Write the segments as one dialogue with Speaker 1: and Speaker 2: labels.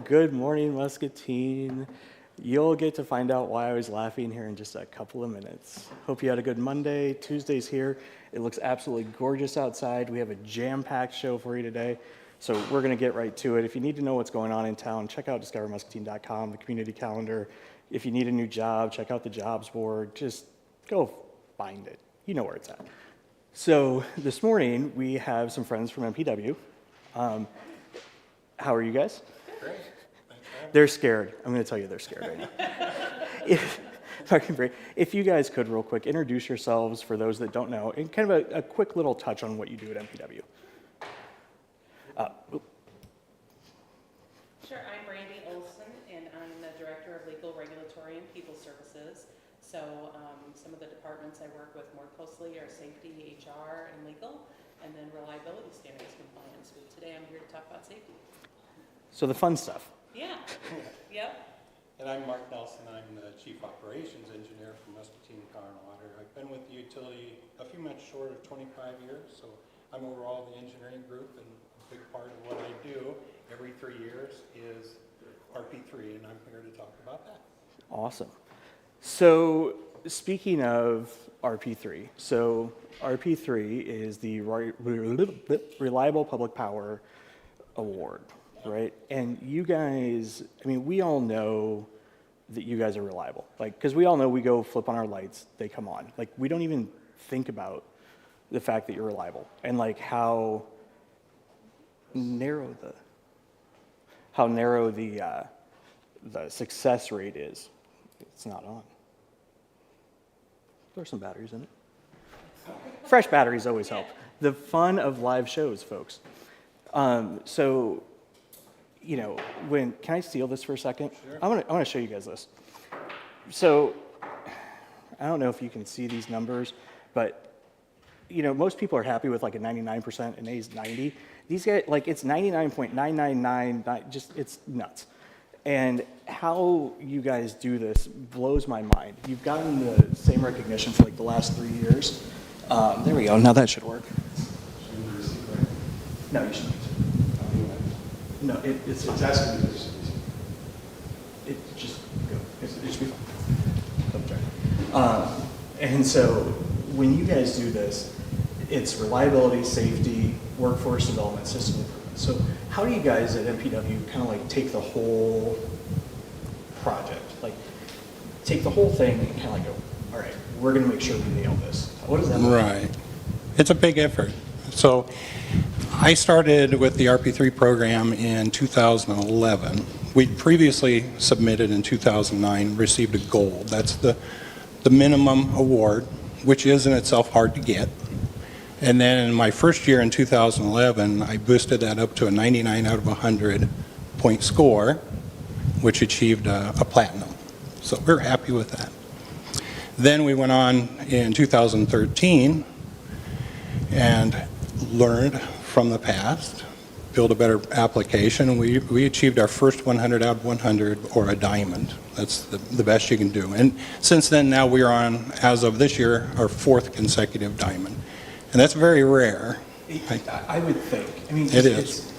Speaker 1: Good morning, Muscatine. You'll get to find out why I was laughing here in just a couple of minutes. Hope you had a good Monday. Tuesday's here. It looks absolutely gorgeous outside. We have a jam-packed show for you today, so we're going to get right to it. If you need to know what's going on in town, check out discovermuscatine.com, the community calendar. If you need a new job, check out the jobs board. Just go find it. You know where it's at. So this morning, we have some friends from MPW. How are you guys?
Speaker 2: Great.
Speaker 1: They're scared. I'm going to tell you they're scared right now. If you guys could real quick introduce yourselves for those that don't know, and kind of a quick little touch on what you do at MPW.
Speaker 3: Sure, I'm Brandy Olson, and I'm the Director of Legal, Regulatory, and People Services. So some of the departments I work with more closely are safety, HR, and legal, and then reliability standards compliance. But today I'm here to talk about safety.
Speaker 1: So the fun stuff.
Speaker 3: Yeah, yep.
Speaker 2: And I'm Mark Nelson. I'm the Chief Operations Engineer for Muscatine Car and Water. I've been with the utility a few months short of 25 years, so I'm over all the engineering group, and a big part of what I do every 3 years is RP3, and I'm here to talk about that.
Speaker 1: Awesome. So speaking of RP3, so RP3 is the Reliable Public Power Award, right? And you guys, I mean, we all know that you guys are reliable. Like, because we all know we go flip on our lights, they come on. Like, we don't even think about the fact that you're reliable and like how narrow the success rate is. It's not on. There's some batteries in it. Fresh batteries always help. The fun of live shows, folks. So, you know, can I steal this for a second?
Speaker 2: Sure.
Speaker 1: I want to show you guys this. So, I don't know if you can see these numbers, but, you know, most people are happy with like a 99%, and A's 90. These guys, like, it's 99.999, just, it's nuts. And how you guys do this blows my mind. You've gotten the same recognition for like the last 3 years. There we go, now that should work. No, you shouldn't. No, it's asking me to it just go. It should be fine. And so when you guys do this, it's reliability, safety, workforce development, system improvement. So how do you guys at MPW kind of like take the whole project, like take the whole thing and kind of like go, all right, we're going to make sure we nail this. What does that mean?
Speaker 2: Right. It's a big effort. So I started with the RP3 program in 2011. We previously submitted in 2009, received a gold. That's the minimum award, which is in itself hard to get. And then in my first year in 2011, I boosted that up to a 99 out of 100 point score, which achieved a platinum. So we're happy with that. Then we went on in 2013 and learned from the past, build a better application, and we achieved our first 100 out of 100, or a diamond. That's the best you can do. And since then, now we are on, as of this year, our 4th consecutive diamond. And that's very rare.
Speaker 1: I would think. I mean,
Speaker 2: it is.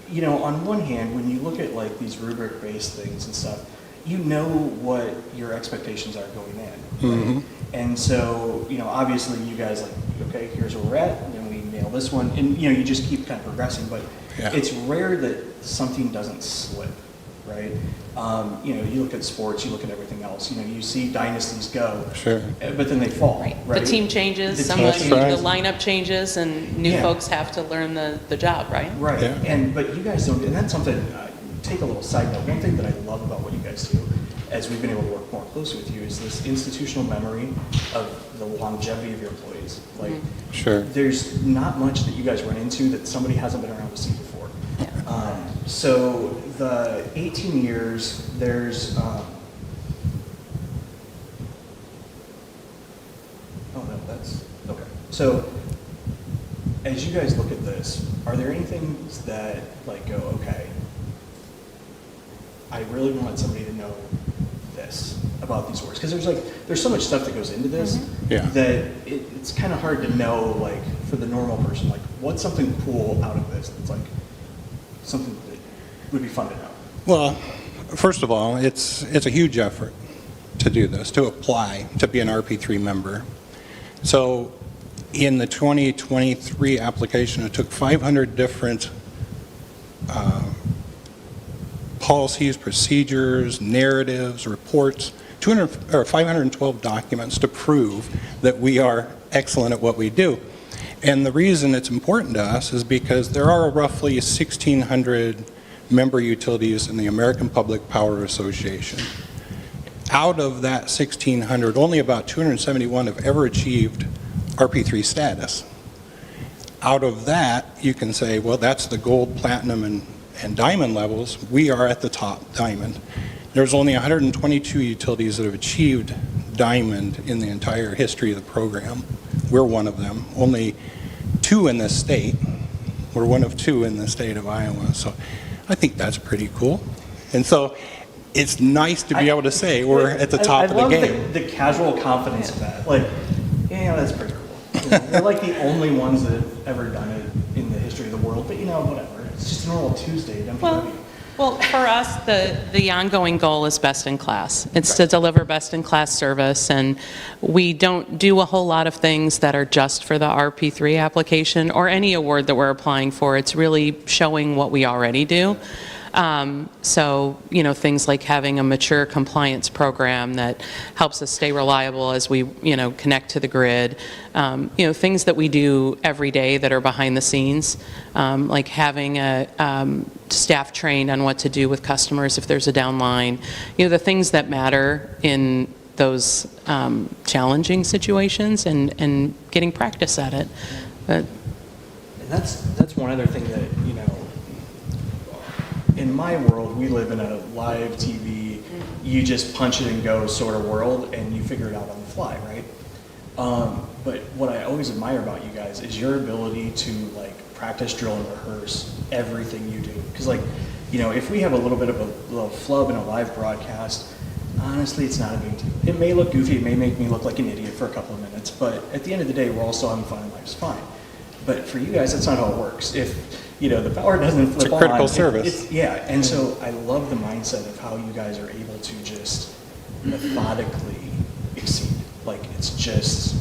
Speaker 1: You know, on one hand, when you look at like these rubric-based things and stuff, you know what your expectations are going in. Right?
Speaker 2: Mm-hmm.
Speaker 1: And so, you know, obviously you guys like, okay, here's where we're at, and then we nail this one. And, you know, you just keep kind of progressing. But it's rare that something doesn't slip, right? You know, you look at sports, you look at everything else. You know, you see dynasties go, but then they fall.
Speaker 3: Right.
Speaker 1: Right?
Speaker 3: The team changes, the lineup changes, and new folks have to learn the job, right?
Speaker 1: Right. Yeah. But you guys don't, and that's something, take a little side note. One thing that I love about what you guys do, as we've been able to work more closely with you, is this institutional memory of the longevity of your employees. Like, there's not much that you guys run into that somebody hasn't been around to see before. Yeah. So the 18 years, there's, oh no, that's, okay. So as you guys look at this, are there any things that like go, okay, I really want somebody to know this about these words? Because there's so much stuff that goes into this that it's kind of hard to know, like, for the normal person, like, what's something cool out of this that's like something that would be fun to know?
Speaker 2: Well, first of all, it's a huge effort to do this, to apply to be an RP3 member. So in the 2023 application, it took 500 different policies, procedures, narratives, reports, 512 documents to prove that we are excellent at what we do. And the reason it's important to us is because there are roughly 1,600 member utilities in the American Public Power Association. Out of that 1,600, only about 271 have ever achieved RP3 status. Out of that, you can say, well, that's the gold, platinum, and diamond levels. We are at the top diamond. There's only 122 utilities that have achieved diamond in the entire history of the program. We're one of them. Only 2 in this state. We're one of 2 in the state of Iowa. So I think that's pretty cool. And so it's nice to be able to say we're at the top of the game.
Speaker 1: I love the casual confidence of that. Like, yeah, that's pretty cool. You know, they're like the only ones that have ever done it in the history of the world. But, you know, whatever. It's just a normal Tuesday. Don't
Speaker 3: Well, for us, the ongoing goal is best in class. It's to deliver best in class service, and we don't do a whole lot of things that are just for the RP3 application or any award that we're applying for. It's really showing what we already do. So, you know, things like having a mature compliance program that helps us stay reliable as we, you know, connect to the grid. You know, things that we do every day that are behind the scenes, like having a staff trained on what to do with customers if there's a downline. You know, the things that matter in those challenging situations and getting practice at it. But,
Speaker 1: And that's one other thing that, you know, in my world, we live in a live TV, you just punch it and go sort of world, and you figure it out on the fly, right? But what I always admire about you guys is your ability to like practice, drill, and rehearse everything you do. Because like, you know, if we have a little bit of a little flub in a live broadcast, honestly, it's not a big deal. It may look goofy, it may make me look like an idiot for a couple of minutes, but at the end of the day, we're all still having fun and life's fine. But for you guys, that's not how it works. If, you know, the power doesn't flip on.
Speaker 2: It's a critical service.
Speaker 1: Yeah, and so I love the mindset of how you guys are able to just methodically exceed. Like, it's just,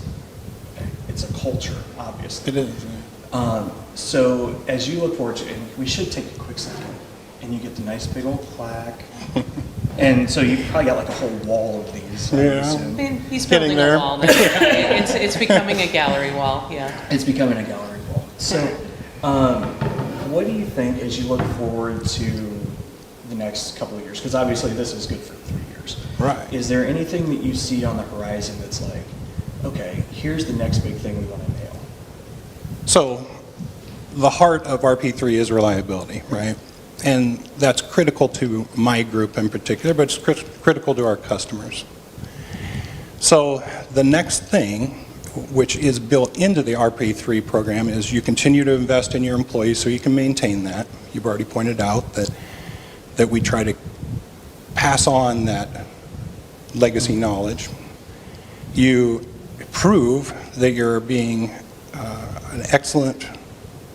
Speaker 1: it's a culture, obviously.
Speaker 2: It is.
Speaker 1: So as you look forward to, and we should take a quick second, and you get the nice big old plaque. And so you probably got like a whole wall of these. I
Speaker 2: Yeah.
Speaker 1: assume.
Speaker 3: and he's
Speaker 2: Getting
Speaker 3: building
Speaker 2: there.
Speaker 3: a wall now. It's becoming a gallery wall, yeah.
Speaker 1: It's becoming a gallery wall. So what do you think as you look forward to the next couple of years? Because obviously this is good for 3 years.
Speaker 2: Right.
Speaker 1: Is there anything that you see on the horizon that's like, okay, here's the next big thing we want to nail?
Speaker 2: So the heart of RP3 is reliability, right? And that's critical to my group in particular, but it's critical to our customers. So the next thing, which is built into the RP3 program, is you continue to invest in your employees so you can maintain that. You've already pointed out that we try to pass on that legacy knowledge. You prove that you're being an excellent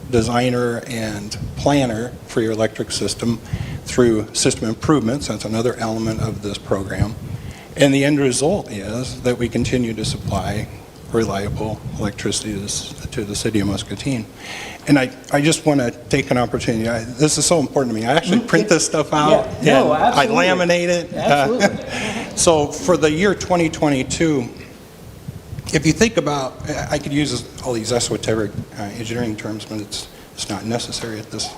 Speaker 2: designer and planner for your electric system through system improvements. That's another element of this program. And the end result is that we continue to supply reliable electricity to the city of Muscatine. And I just want to take an opportunity. This is so important to me. I actually print this stuff out,
Speaker 1: Yeah, no,
Speaker 2: and I
Speaker 1: absolutely.
Speaker 2: laminate it.
Speaker 1: Absolutely.
Speaker 2: So for the year 2022, if you think about, I could use all these esoteric engineering terms, but it's not necessary at this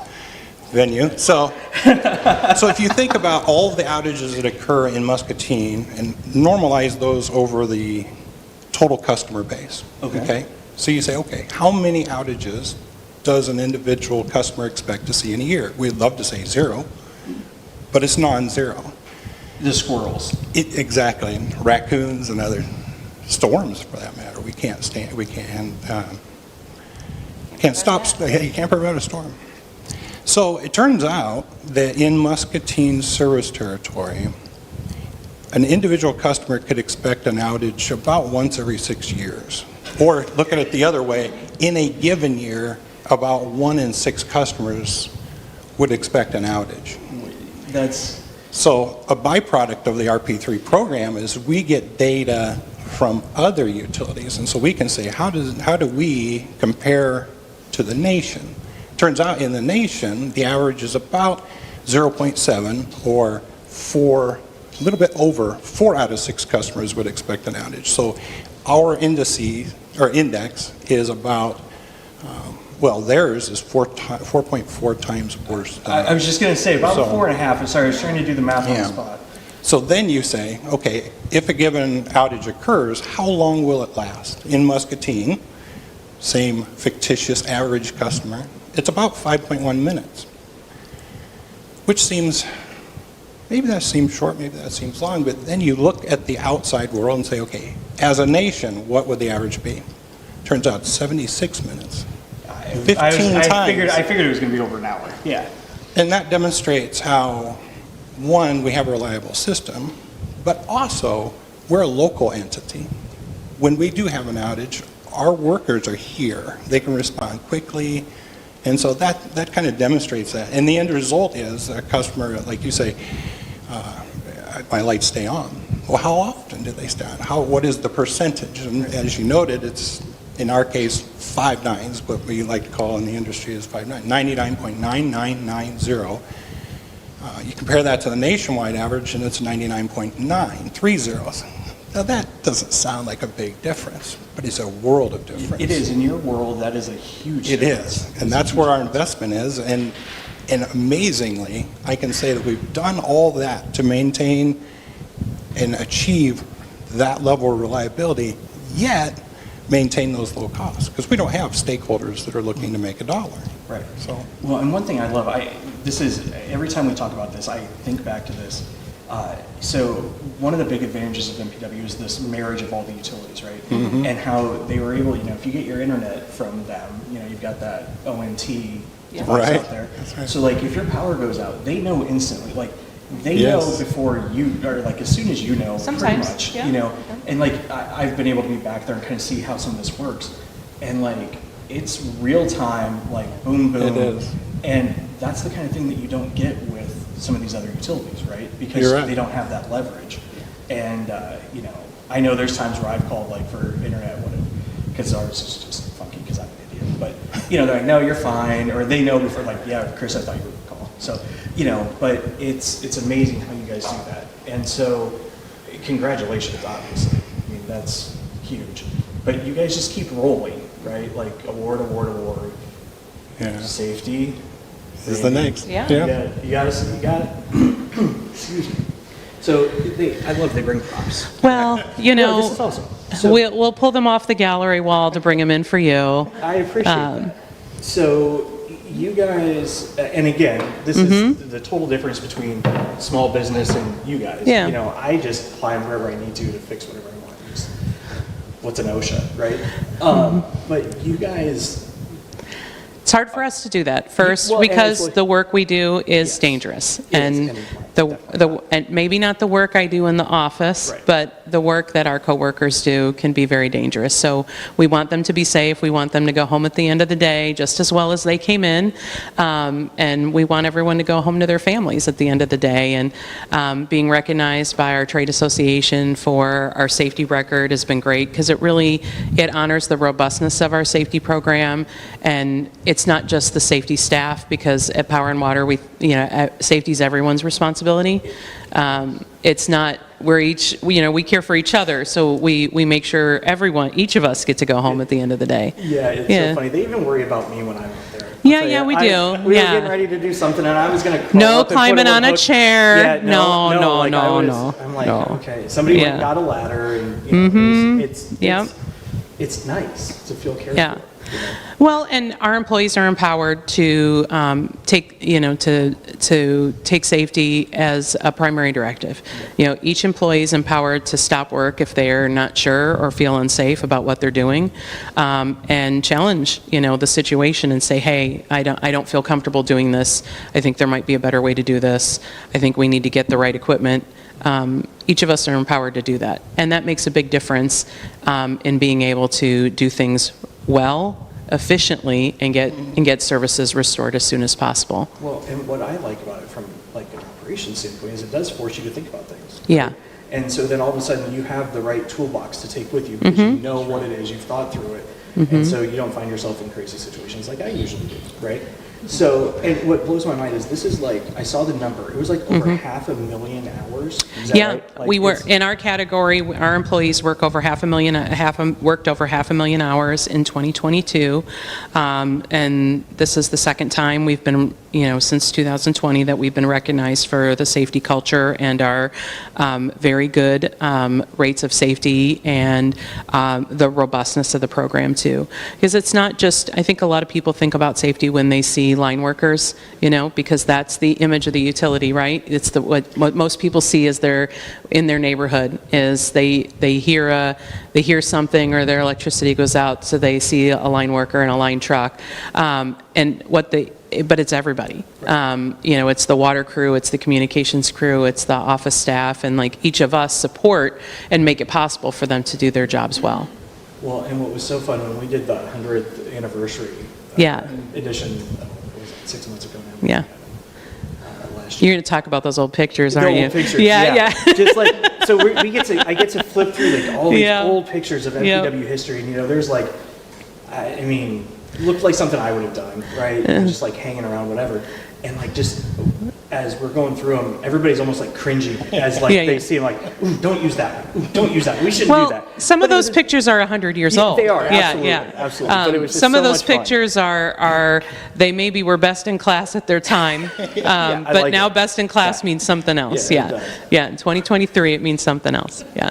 Speaker 2: venue. So if you think about all of the outages that occur in Muscatine and normalize those over the total customer base, okay? So you say, okay, how many outages does an individual customer expect to see in a year? We'd love to say 0, but it's non-zero.
Speaker 1: The squirrels.
Speaker 2: Exactly, and raccoons and other storms for that matter. We can't stop, you can't prevent a storm. So it turns out that in Muscatine's service territory, an individual customer could expect an outage about once every 6 years. Or look at it the other way, in a given year, about 1 in 6 customers would expect an outage.
Speaker 1: That's,
Speaker 2: So a byproduct of the RP3 program is we get data from other utilities, and so we can say, how do we compare to the nation? Turns out in the nation, the average is about 0.7 or 4, a little bit over 4 out of 6 customers would expect an outage. So our index is about, well, theirs is 4.4 times worse than
Speaker 1: I was just going to say, about
Speaker 2: So-
Speaker 1: 4.5. I'm sorry, I was trying to do the math on the
Speaker 2: Yeah.
Speaker 1: spot.
Speaker 2: So then you say, okay, if a given outage occurs, how long will it last? In Muscatine, same fictitious average customer, it's about 5.1 minutes, which seems, maybe that seems short, maybe that seems long, but then you look at the outside world and say, okay, as a nation, what would the average be? Turns out 76 minutes. 15
Speaker 1: I
Speaker 2: times.
Speaker 1: figured it was going to be over an hour. Yeah.
Speaker 2: And that demonstrates how, one, we have a reliable system, but also we're a local entity. When we do have an outage, our workers are here. They can respond quickly. And so that kind of demonstrates that. And the end result is a customer, like you say, my lights stay on. Well, how often do they stay on? What is the percentage? And as you noted, it's, in our case, 5 nines, what we like to call in the industry is 99.9990. You compare that to the nationwide average, and it's 99.930. Now, that doesn't sound like a big difference, but it's a world of difference.
Speaker 1: It is. In your world, that is a huge
Speaker 2: It
Speaker 1: difference.
Speaker 2: is, and that's where our investment is. And amazingly, I can say that we've done all that to maintain and achieve that level of reliability, yet maintain those low costs, because we don't have stakeholders that are looking to make a dollar.
Speaker 1: Right.
Speaker 2: So,
Speaker 1: Well, and one thing I love, this is, every time we talk about this, I think back to this. So one of the big advantages of MPW is this marriage of all the utilities, right?
Speaker 2: Mm-hmm.
Speaker 1: And how they were able, if you get your internet from them, you've got that ONT device
Speaker 2: Right.
Speaker 1: out there.
Speaker 2: That's right.
Speaker 1: So like if your power goes out, they know instantly. Like they
Speaker 2: Yes.
Speaker 1: know before you, or like as soon as you know, pretty
Speaker 3: Sometimes,
Speaker 1: much,
Speaker 3: yeah.
Speaker 1: And like I've been able to be back there and kind of see how some of this works. And like it's real time, like boom, boom.
Speaker 2: It is.
Speaker 1: And that's the kind of thing that you don't get with some of these other utilities, right? Because
Speaker 2: You're right.
Speaker 1: they don't have that leverage. And, I know there's times where I've called like for internet, because ours is just funky because I'm an idiot. But, they're like, no, you're fine. Or they know before, like, yeah, Chris, I thought you would call. So, but it's amazing how you guys do that. And so, congratulations, obviously. I mean, that's huge. But you guys just keep rolling, right? Like award,
Speaker 2: yeah,
Speaker 1: safety.
Speaker 2: this is the next.
Speaker 3: Yeah.
Speaker 1: You got it. Excuse me. So I love they bring props.
Speaker 3: Well,
Speaker 1: No, this is awesome. So
Speaker 3: we'll pull them off the gallery wall to bring them in for you.
Speaker 1: I appreciate that. So you guys, and again, this is the total difference between small business and you guys.
Speaker 3: Yeah.
Speaker 1: I just climb wherever I need to fix whatever I want. Just, what's an OSHA, right? But you guys.
Speaker 3: It's hard for us to do that. First,
Speaker 1: Well, and it's
Speaker 3: because
Speaker 1: like-
Speaker 3: the work we do is
Speaker 1: Yes.
Speaker 3: dangerous.
Speaker 1: It is,
Speaker 3: And
Speaker 1: definitely.
Speaker 3: and maybe not the work I do in the office,
Speaker 1: Right.
Speaker 3: but the work that our coworkers do can be very dangerous. So we want them to be safe. We want them to go home at the end of the day just as well as they came in. And we want everyone to go home to their families at the end of the day. And being recognized by our trade association for our safety record has been great because it honors the robustness of our safety program. And it's not just the safety staff, because at Power and Water, safety is everyone's responsibility. It's not, we care for each other, so we make sure each of us get to go home at the end of the day.
Speaker 1: Yeah, it's so funny. They even worry about me when I'm up there.
Speaker 3: Yeah, we do.
Speaker 1: We were
Speaker 3: Yeah.
Speaker 1: getting ready to do something, and I was going to
Speaker 3: No climbing on a chair.
Speaker 1: Yeah,
Speaker 3: No.
Speaker 1: like I'm like, okay. Somebody went and got a ladder, and it's nice to feel cared
Speaker 3: Yeah.
Speaker 1: for.
Speaker 3: Well, and our employees are empowered to take safety as a primary directive. Each employee is empowered to stop work if they're not sure or feel unsafe about what they're doing, and challenge, the situation and say, hey, I don't feel comfortable doing this. I think there might be a better way to do this. I think we need to get the right equipment. Each of us are empowered to do that, and that makes a big difference in being able to do things well, efficiently, and get services restored as soon as possible.
Speaker 1: Well, and what I like about it from like an operations education standpoint is it does force you to think about things.
Speaker 4: Yeah.
Speaker 1: And so then all of a sudden you have the right toolbox to take with you because you know what it is, you've thought through it. And so you don't find yourself in crazy situations like I usually do, right? So, and what blows my mind is this is like, I saw the number, it was like over 500,000 hours. Is that
Speaker 4: Yeah,
Speaker 1: right? Like,
Speaker 4: we were,
Speaker 1: it's-
Speaker 4: in our category, our employees work over worked over 500,000 hours in 2022. And this is the second time we've been, since 2020, that we've been recognized for the safety culture and our very good rates of safety and the robustness of the program too. Because it's not just, I think a lot of people think about safety when they see line workers, because that's the image of the utility, right? It's what most people see as they're in their neighborhood is they hear something or their electricity goes out, so they see a line worker in a line truck, but it's everybody. It's the water crew, it's the communications crew, it's the office staff, and like each of us support and make it possible for them to do their jobs well.
Speaker 1: Well, and what was so fun when we did the 100th anniversary
Speaker 4: Yeah.
Speaker 1: edition, what was it, 6 months ago now?
Speaker 4: Yeah.
Speaker 1: Last
Speaker 4: You're
Speaker 1: year.
Speaker 4: going to talk about those old pictures,
Speaker 1: The
Speaker 4: aren't you?
Speaker 1: old pictures,
Speaker 4: Yeah.
Speaker 1: Just like, so I get to flip through like all these
Speaker 4: Yeah.
Speaker 1: old pictures of MPW history, and there's like, I mean, it looked like something I would have done, right? Just like hanging around, whatever. And like just as we're going through them, everybody's almost like cringing as like they see them like, ooh, don't use that one. Ooh, don't use that one. We shouldn't do that.
Speaker 4: Some of
Speaker 1: But it
Speaker 4: those
Speaker 1: was-
Speaker 4: pictures are 100 years
Speaker 1: Yeah,
Speaker 4: old.
Speaker 1: they are,
Speaker 4: Yeah,
Speaker 1: absolutely,
Speaker 4: yeah.
Speaker 1: absolutely. But it was just
Speaker 4: some
Speaker 1: so
Speaker 4: of those
Speaker 1: much fun.
Speaker 4: pictures are they maybe were best in class at their time,
Speaker 1: I
Speaker 4: but
Speaker 1: like
Speaker 4: now
Speaker 1: it.
Speaker 4: best in class means something else.
Speaker 1: Yeah, it
Speaker 4: Yeah,
Speaker 1: does.
Speaker 4: yeah. In 2023, it means something else. Yeah.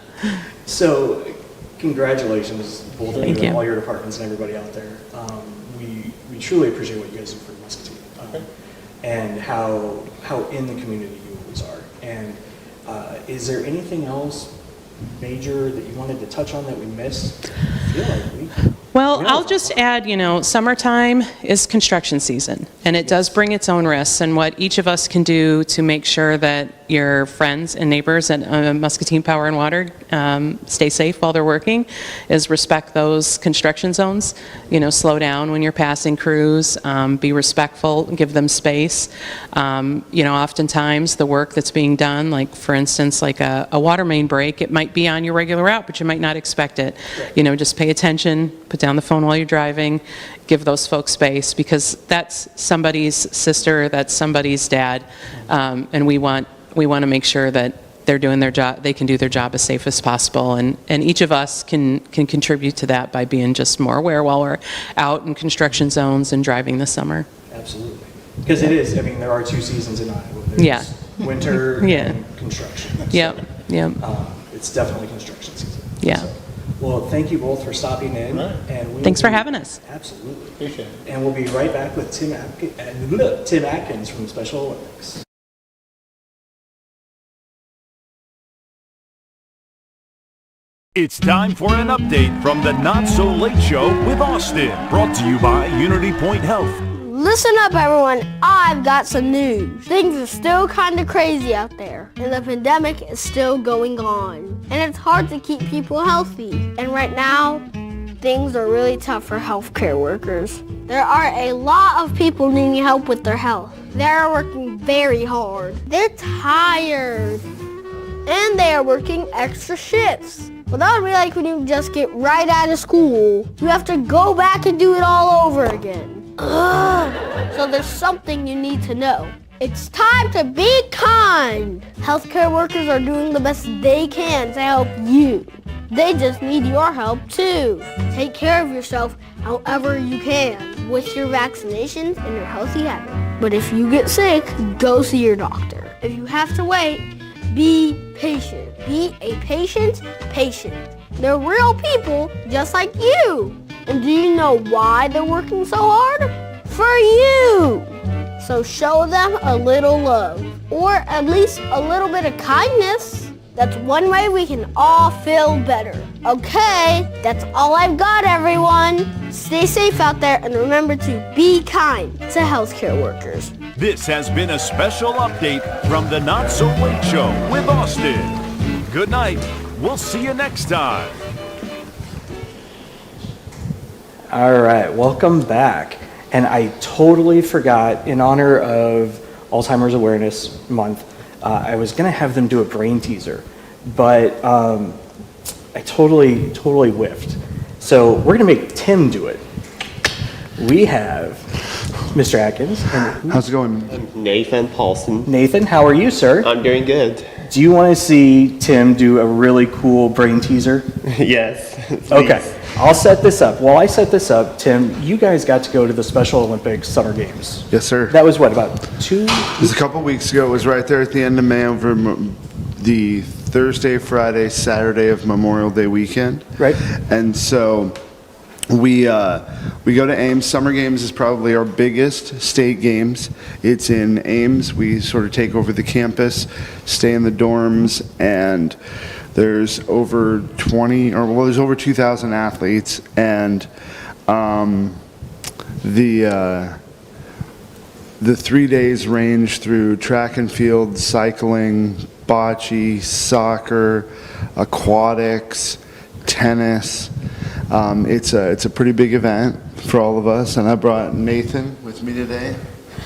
Speaker 1: So, congratulations, both of
Speaker 4: Thank
Speaker 1: you, and
Speaker 4: you.
Speaker 1: all your departments and everybody out there. We truly appreciate what you guys do for Muscatine, and how in the community you always are. And is there anything else major that you wanted to touch on that we missed? I feel like we.
Speaker 4: Well,
Speaker 1: Yeah.
Speaker 4: I'll just add, summertime is construction season, and it does bring its own risks, and what each of us can do to make sure that your friends and neighbors at Muscatine Power and Water stay safe while they're working is respect those construction zones, slow down when you're passing crews, be respectful, give them space. Oftentimes the work that's being done, like for instance, like a water main break, it might be on your regular route, but you might not expect it. Just pay attention, put down the phone while you're driving, give those folks space, because that's somebody's sister, that's somebody's dad, and we want to make sure that they're doing their job, they can do their job as safe as possible, and each of us can contribute to that by being just more aware while we're out in construction zones and driving this summer.
Speaker 1: Absolutely. Because it is, I mean, there are two seasons in Iowa. There's
Speaker 4: Yeah.
Speaker 1: winter
Speaker 4: Yeah.
Speaker 1: and construction.
Speaker 4: Yep, yep,
Speaker 1: It's definitely construction season.
Speaker 4: Yeah.
Speaker 1: So, well, thank you both for stopping in.
Speaker 2: Right.
Speaker 1: And we
Speaker 4: Thanks
Speaker 1: will
Speaker 4: for
Speaker 1: be-
Speaker 4: having us.
Speaker 1: Absolutely.
Speaker 2: Appreciate it.
Speaker 1: And we'll be right back with Tim Atkins from Special Olympics.
Speaker 5: It's time for an update from the Not So Late Show with Austin, brought to you by Unity Point Health.
Speaker 6: Listen up, everyone. I've got some news. Things are still kind of crazy out there, and the pandemic is still going on. And it's hard to keep people healthy. And right now, things are really tough for healthcare workers. There are a lot of people needing help with their health. They're working very hard. They're tired. And they are working extra shifts. Well, that would be like when you just get right out of school. You have to go back and do it all over again. Ugh. So there's something you need to know. It's time to be kind. Healthcare workers are doing the best they can to help you. They just need your help too. Take care of yourself however you can with your vaccinations and your healthy habits. But if you get sick, go see your doctor. If you have to wait, be patient. Be a patient. They're real people just like you. And do you know why they're working so hard? For you. So show them a little love, or at least a little bit of kindness. That's one way we can all feel better. Okay, that's all I've got, everyone. Stay safe out there and remember to be kind to healthcare workers.
Speaker 5: This has been a special update from the Not So Late Show with Austin. Good night. We'll see you next time.
Speaker 1: All right, welcome back. And I totally forgot, in honor of Alzheimer's Awareness Month, I was going to have them do a brain teaser, but I totally whiffed. So we're going to make Tim do it. We have Mr. Atkins. And
Speaker 7: How's it going?
Speaker 8: Nathan Paulson.
Speaker 1: Nathan, how are you, sir?
Speaker 8: I'm doing good.
Speaker 1: Do you want to see Tim do a really cool brain teaser?
Speaker 8: Yes.
Speaker 1: Okay, I'll set this up. While I set this up, Tim, you guys got to go to the Special Olympics Summer Games.
Speaker 7: Yes, sir.
Speaker 1: That was what, about 2?
Speaker 7: It was a couple weeks ago. It was right there at the end of May over the Thursday, Friday, Saturday of Memorial Day weekend.
Speaker 1: Right.
Speaker 7: And so we go to Ames. Summer Games is probably our biggest state games. It's in Ames. We sort of take over the campus, stay in the dorms, and there's over 2,000 athletes, and the 3 days range through track and field, cycling, bocce, soccer, aquatics, tennis. It's a pretty big event for all of us, and I brought Nathan with me today.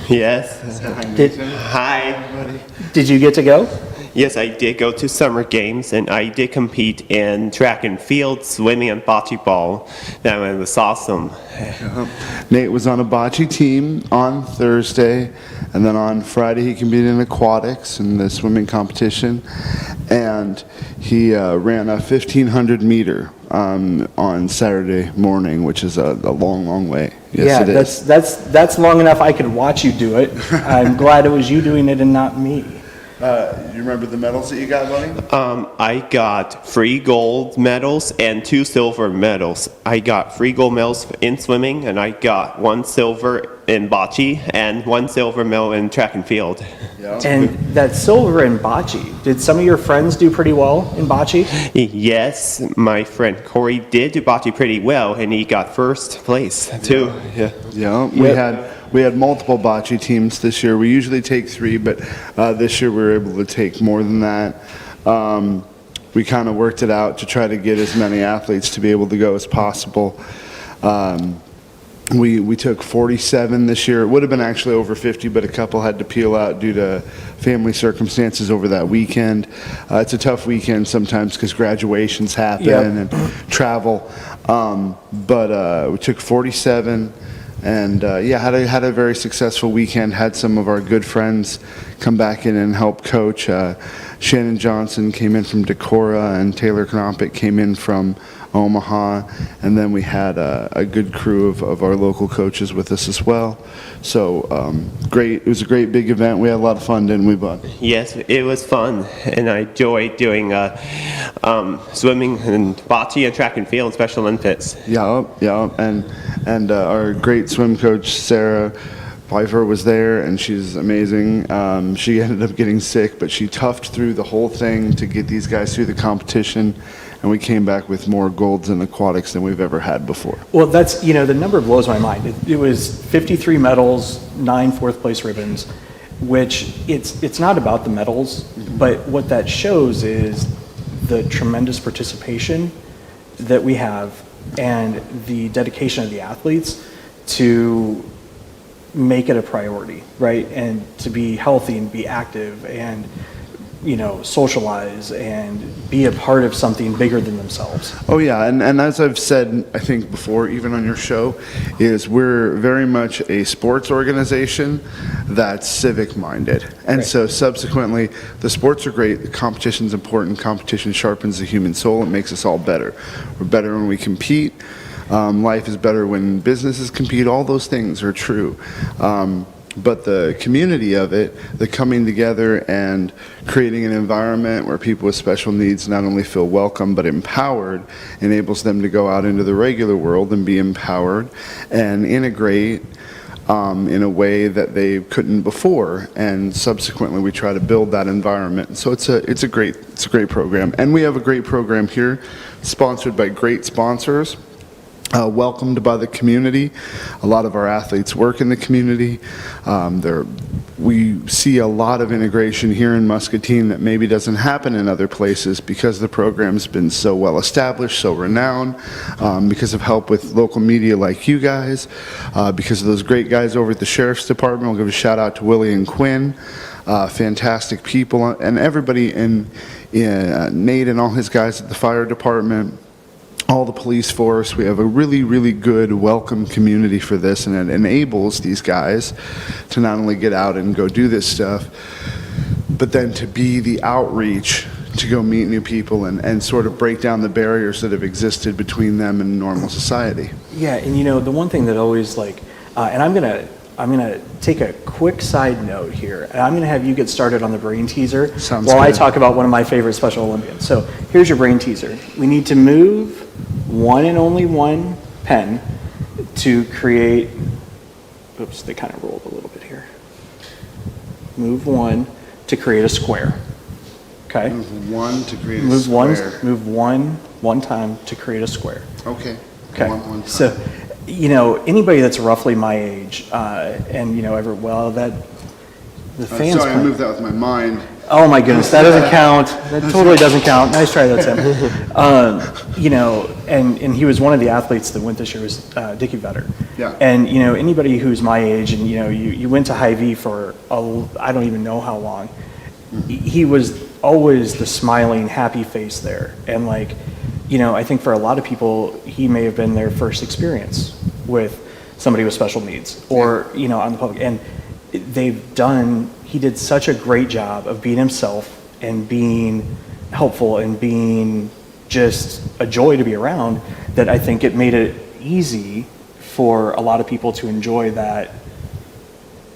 Speaker 8: Yes.
Speaker 7: Hi,
Speaker 1: Did-
Speaker 7: Nathan.
Speaker 8: Hi.
Speaker 7: Everybody.
Speaker 1: Did you get to go?
Speaker 8: Yes, I did go to summer games and I did compete in track and field, swimming, and bocce ball. That was awesome.
Speaker 7: Nate was on a bocce team on Thursday, and then on Friday he competed in aquatics in the swimming competition, and he ran a 1,500 meter on Saturday morning, which is a long way. Yes, it is.
Speaker 1: that's long enough I could watch you do it. I'm glad it was you doing it and not me.
Speaker 7: You remember the medals that you got, buddy?
Speaker 8: I got 3 gold medals and 2 silver medals. I got 3 gold medals in swimming, and I got 1 silver in bocce and 1 silver medal in track and field.
Speaker 7: Yeah.
Speaker 1: And that silver in bocce, did some of your friends do pretty well in bocce?
Speaker 8: Yes, my friend Corey did do bocce pretty well, and he got first place too. Yeah.
Speaker 7: Yeah, we had multiple bocce teams this year. We usually take 3, but this year we were able to take more than that. We kind of worked it out to try to get as many athletes to be able to go as possible. We took 47 this year. It would have been actually over 50, but a couple had to peel out due to family circumstances over that weekend. It's a tough weekend sometimes because graduations happen and travel. But we took 47. And had a very successful weekend. Had some of our good friends come back in and help coach. Shannon Johnson came in from Decorah, and Taylor Knoppett came in from Omaha. And then we had a good crew of our local coaches with us as well. So great. It was a great big event. We had a lot of fun, didn't we, Bud?
Speaker 8: Yes, it was fun, and I enjoyed doing swimming and bocce and track and field and Special Olympics.
Speaker 7: Yeah, and our great swim coach Sarah Pfeiffer was there, and she's amazing. She ended up getting sick, but she toughed through the whole thing to get these guys through the competition, and we came back with more golds in aquatics than we've ever had before.
Speaker 1: Well, that's, the number blows my mind. It was 53 medals, 9 fourth-place ribbons, which it's not about the medals, but what that shows is the tremendous participation that we have and the dedication of the athletes to make it a priority, right? And to be healthy and be active and, socialize and be a part of something bigger than themselves.
Speaker 7: Oh yeah, and as I've said, I think before, even on your show, is we're very much a sports organization that's civic-minded. And
Speaker 1: Right.
Speaker 7: so subsequently, the sports are great, the competition's important, competition sharpens the human soul, it makes us all better. We're better when we compete, life is better when businesses compete, all those things are true. But the community of it, the coming together and creating an environment where people with special needs not only feel welcome but empowered, enables them to go out into the regular world and be empowered and integrate in a way that they couldn't before. And subsequently, we try to build that environment. So it's a great program, and we have a great program here, sponsored by great sponsors. Welcomed by the community. A lot of our athletes work in the community. We see a lot of integration here in Muscatine that maybe doesn't happen in other places because the program's been so well established, so renowned, because of help with local media like you guys, because of those great guys over at the Sheriff's Department. We'll give a shout out to Willie and Quinn. fantastic people, and everybody in Nate and all his guys at the fire department, all the police force. We have a really, really good welcome community for this, and it enables these guys to not only get out and go do this stuff, but then to be the outreach to go meet new people and sort of break down the barriers that have existed between them and normal society.
Speaker 1: Yeah, and you know, the one thing that always and I'm gonna take a quick side note here, and I'm gonna have you get started on the brain teaser
Speaker 7: Sounds
Speaker 1: while I
Speaker 7: good.
Speaker 1: talk about one of my favorite Special Olympians. So here's your brain teaser. We need to move one and only one pen to create, oops, they kind of rolled a little bit here. Move one to create a square, okay?
Speaker 7: Move one to create a
Speaker 1: Move
Speaker 7: square.
Speaker 1: move one time to create a square.
Speaker 7: Okay.
Speaker 1: Okay,
Speaker 7: One time.
Speaker 1: so, you know, anybody that's roughly my age, and, you know, the fans.
Speaker 7: Sorry, I moved that with my mind.
Speaker 1: Oh my goodness, that doesn't count. That totally doesn't count. Nice try, though, Tim. You know, and he was one of the athletes that went this year was Dickie Vetter.
Speaker 7: Yeah.
Speaker 1: And, you know, anybody who's my age and, you know, you went to Hy-Vee for, I don't even know how long, he was always the smiling, happy face there. And, like, you know, I think for a lot of people, he may have been their first experience with somebody with special needs or, you know, on the public. And he did such a great job of being himself and being helpful and being just a joy to be around that I think it made it easy for a lot of people to enjoy that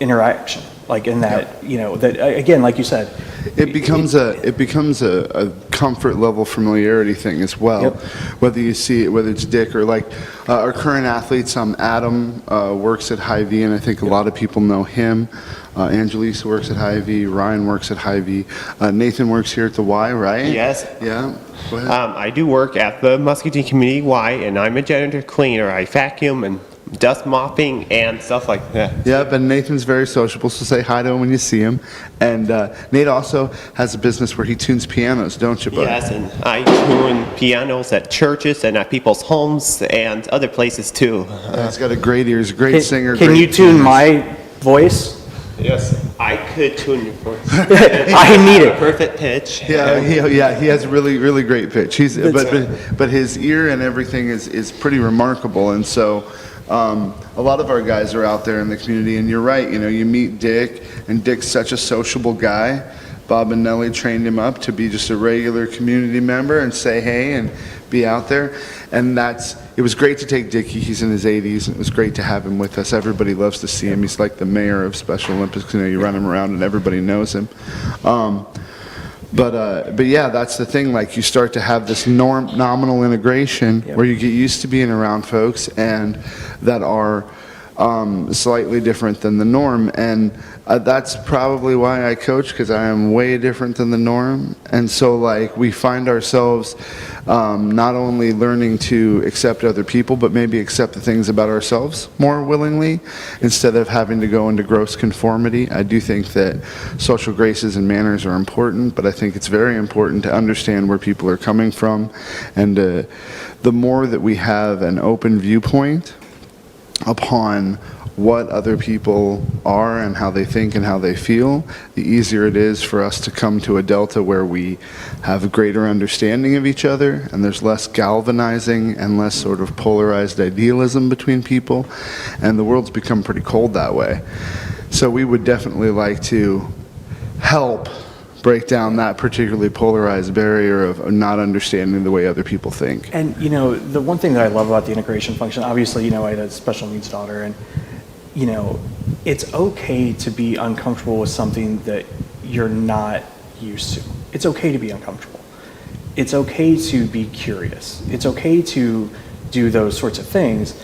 Speaker 1: interaction. Like in that, you know, that again, like you said,
Speaker 7: It becomes a comfort level familiarity thing as well.
Speaker 1: Yep.
Speaker 7: Whether you see it, whether it's Dick or like our current athletes. Adam works at Hy-Vee, and I think a lot of people know him. Angelisa works at Hy-Vee. Ryan works at Hy-Vee. Nathan works here at the Y, right?
Speaker 8: Yes.
Speaker 7: Yeah. Go ahead.
Speaker 8: I do work at the Muscatine Community Y, and I'm a janitor cleaner. I vacuum and dust mopping and stuff like that.
Speaker 7: Yeah, but Nathan's very sociable, so say hi to him when you see him. And Nate also has a business where he tunes pianos, don't you, bud?
Speaker 8: Yes, and I tune pianos at churches and at people's homes and other places too.
Speaker 7: He's got a great ear. He's a great singer.
Speaker 1: Can
Speaker 7: great
Speaker 1: you tune
Speaker 7: pianist.
Speaker 1: my voice?
Speaker 8: Yes, I could tune your voice.
Speaker 1: I need it.
Speaker 8: Perfect pitch.
Speaker 7: Yeah, he has really, really great pitch. But his ear and everything is pretty remarkable, and so a lot of our guys are out there in the community. And you're right, you know, you meet Dick, and Dick's such a sociable guy. Bob and Nellie trained him up to be just a regular community member and say hey and be out there. And it was great to take Dickie. He's in his 80s, and it was great to have him with us. Everybody loves to see him. He's like the mayor of Special Olympics. You know, you run him around and everybody knows him. But yeah, that's the thing. Like, you start to have this nominal integration where you get used to being around folks and that are slightly different than the norm. And that's probably why I coach, because I am way different than the norm. And so, like, we find ourselves not only learning to accept other people, but maybe accept the things about ourselves more willingly instead of having to go into gross conformity. I do think that social graces and manners are important, but I think it's very important to understand where people are coming from. And the more that we have an open viewpoint upon what other people are and how they think and how they feel, the easier it is for us to come to a delta where we have a greater understanding of each other, and there's less galvanizing and less sort of polarized idealism between people, and the world's become pretty cold that way. So we would definitely like to help break down that particularly polarized barrier of not understanding the way other people think.
Speaker 1: And, you know, the one thing that I love about the integration function, obviously, you know, I had a special needs daughter, and, you know, it's okay to be uncomfortable with something that you're not used to. It's okay to be uncomfortable. It's okay to be curious. It's okay to do those sorts of things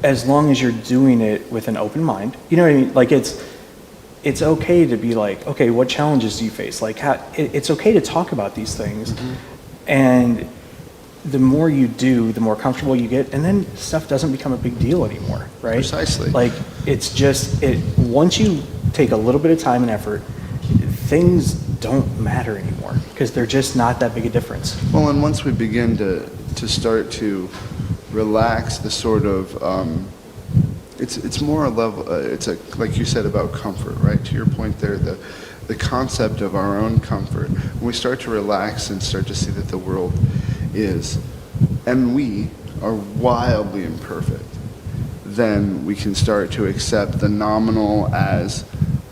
Speaker 1: as long as you're doing it with an open mind. You know what I mean? Like, it's okay to be like, okay, what challenges do you face? Like, it's okay to talk about these things. And the more you do, the more comfortable you get, and then stuff doesn't become a big deal anymore, right?
Speaker 7: Precisely.
Speaker 1: Like, it's just, once you take a little bit of time and effort, things don't matter anymore, because they're just not that big a difference.
Speaker 7: Well, and once we begin to start to relax the sort of it's more a level, it's a, like you said about comfort, right? To your point there, the concept of our own comfort. When we start to relax and start to see that the world is, and we are wildly imperfect, then we can start to accept the nominal as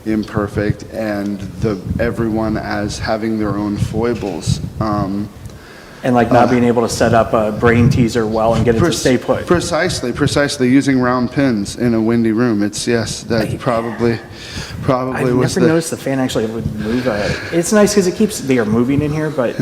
Speaker 7: imperfect and the everyone as having their own foibles.
Speaker 1: And like not being able to set up a brain teaser well and get it to stay put.
Speaker 7: Precisely, using round pins in a windy room. It's, yes, that probably
Speaker 1: I've
Speaker 7: was
Speaker 1: never noticed the fan actually would move. It's nice because it keeps the air moving in here, but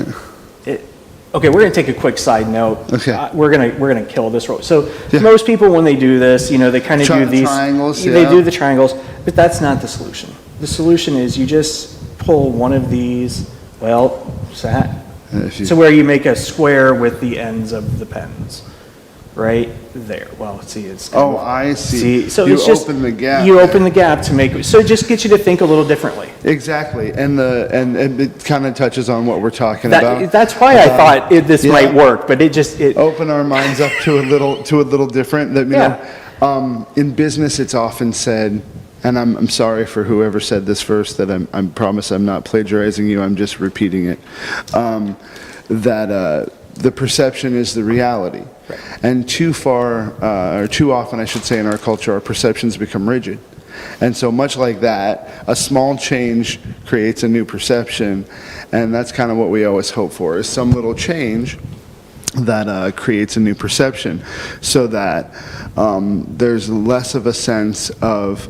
Speaker 1: okay, we're gonna take a quick side note.
Speaker 7: Okay.
Speaker 1: We're gonna kill this roll. So most people, when they do this, they kind of do these
Speaker 7: triangles,
Speaker 1: They
Speaker 7: yeah.
Speaker 1: do the triangles, but that's not the solution. The solution is you just pull one of these. Well, so where you make a square with the ends of the pens, right there. Well, see, it's kind of,
Speaker 7: I see.
Speaker 1: So
Speaker 7: you
Speaker 1: it's just
Speaker 7: open the gap.
Speaker 1: You open the gap to make so it just gets you to think a little differently.
Speaker 7: Exactly, and it kind of touches on what we're talking about.
Speaker 1: That's why I thought this might work, but it
Speaker 7: open our minds up to a little different. That in business, it's often said, and I'm sorry for whoever said this first. That I promise I'm not plagiarizing you. I'm just repeating it. That the perception is the reality, right. And too often, I should say, in our culture, our perceptions become rigid. And so much like that, a small change creates a new perception, and that's kind of what we always hope for, is some little change that creates a new perception, so that there's less of a sense of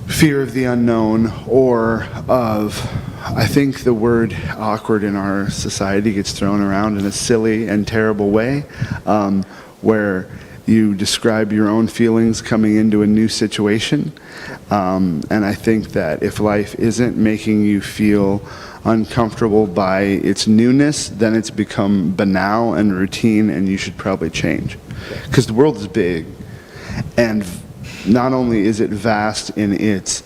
Speaker 7: fear of the unknown, or of, I think the word awkward in our society gets thrown around in a silly and terrible way, where you describe your own feelings coming into a new situation. And I think that if life isn't making you feel uncomfortable by its newness, then it's become banal and routine, and you should probably change. Because the world is big, and not only is it vast in its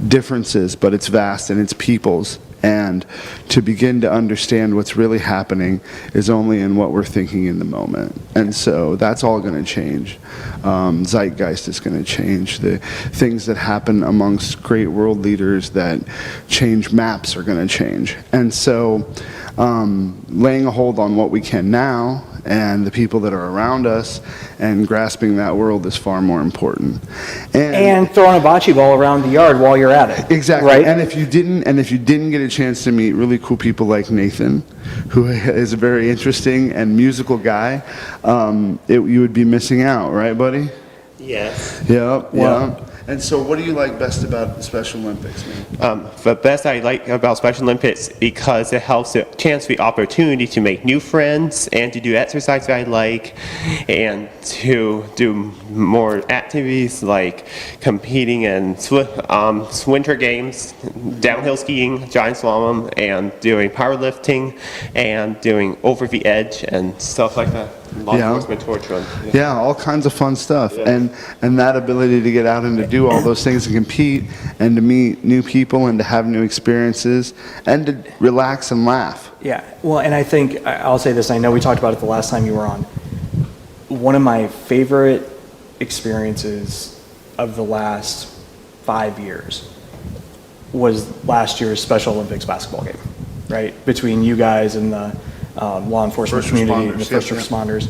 Speaker 7: differences, but it's vast in its peoples. And to begin to understand what's really happening is only in what we're thinking in the moment. And so that's all going to change. Zeitgeist is going to change. The things that happen amongst great world leaders that change maps are going to change. And so laying a hold on what we can now and the people that are around us and grasping that world is far more important.
Speaker 1: And throwing a bocce ball around the yard while you're at it.
Speaker 7: Exactly.
Speaker 1: Right?
Speaker 7: And if you didn't get a chance to meet really cool people like Nathan, who is a very interesting and musical guy, you would be missing out, right, buddy?
Speaker 8: Yes.
Speaker 7: Yep. And so what do you like best about the Special Olympics, man?
Speaker 8: The best I like about Special Olympics because it helps a chance the opportunity to make new friends and to do exercise that I like and to do more activities like competing in winter games, downhill skiing, giant slalom, and doing powerlifting and doing over the edge and stuff like that. Law enforcement torch run.
Speaker 7: Yeah, all kinds of fun stuff. Yeah. And that ability to get out and to do all those things and compete and to meet new people and to have new experiences and to relax and laugh.
Speaker 1: Yeah, well, and I think, I'll say this, I know we talked about it the last time you were on. One of my favorite experiences of the last 5 years was last year's Special Olympics basketball game, right? Between you guys and the law enforcement community and the first responders.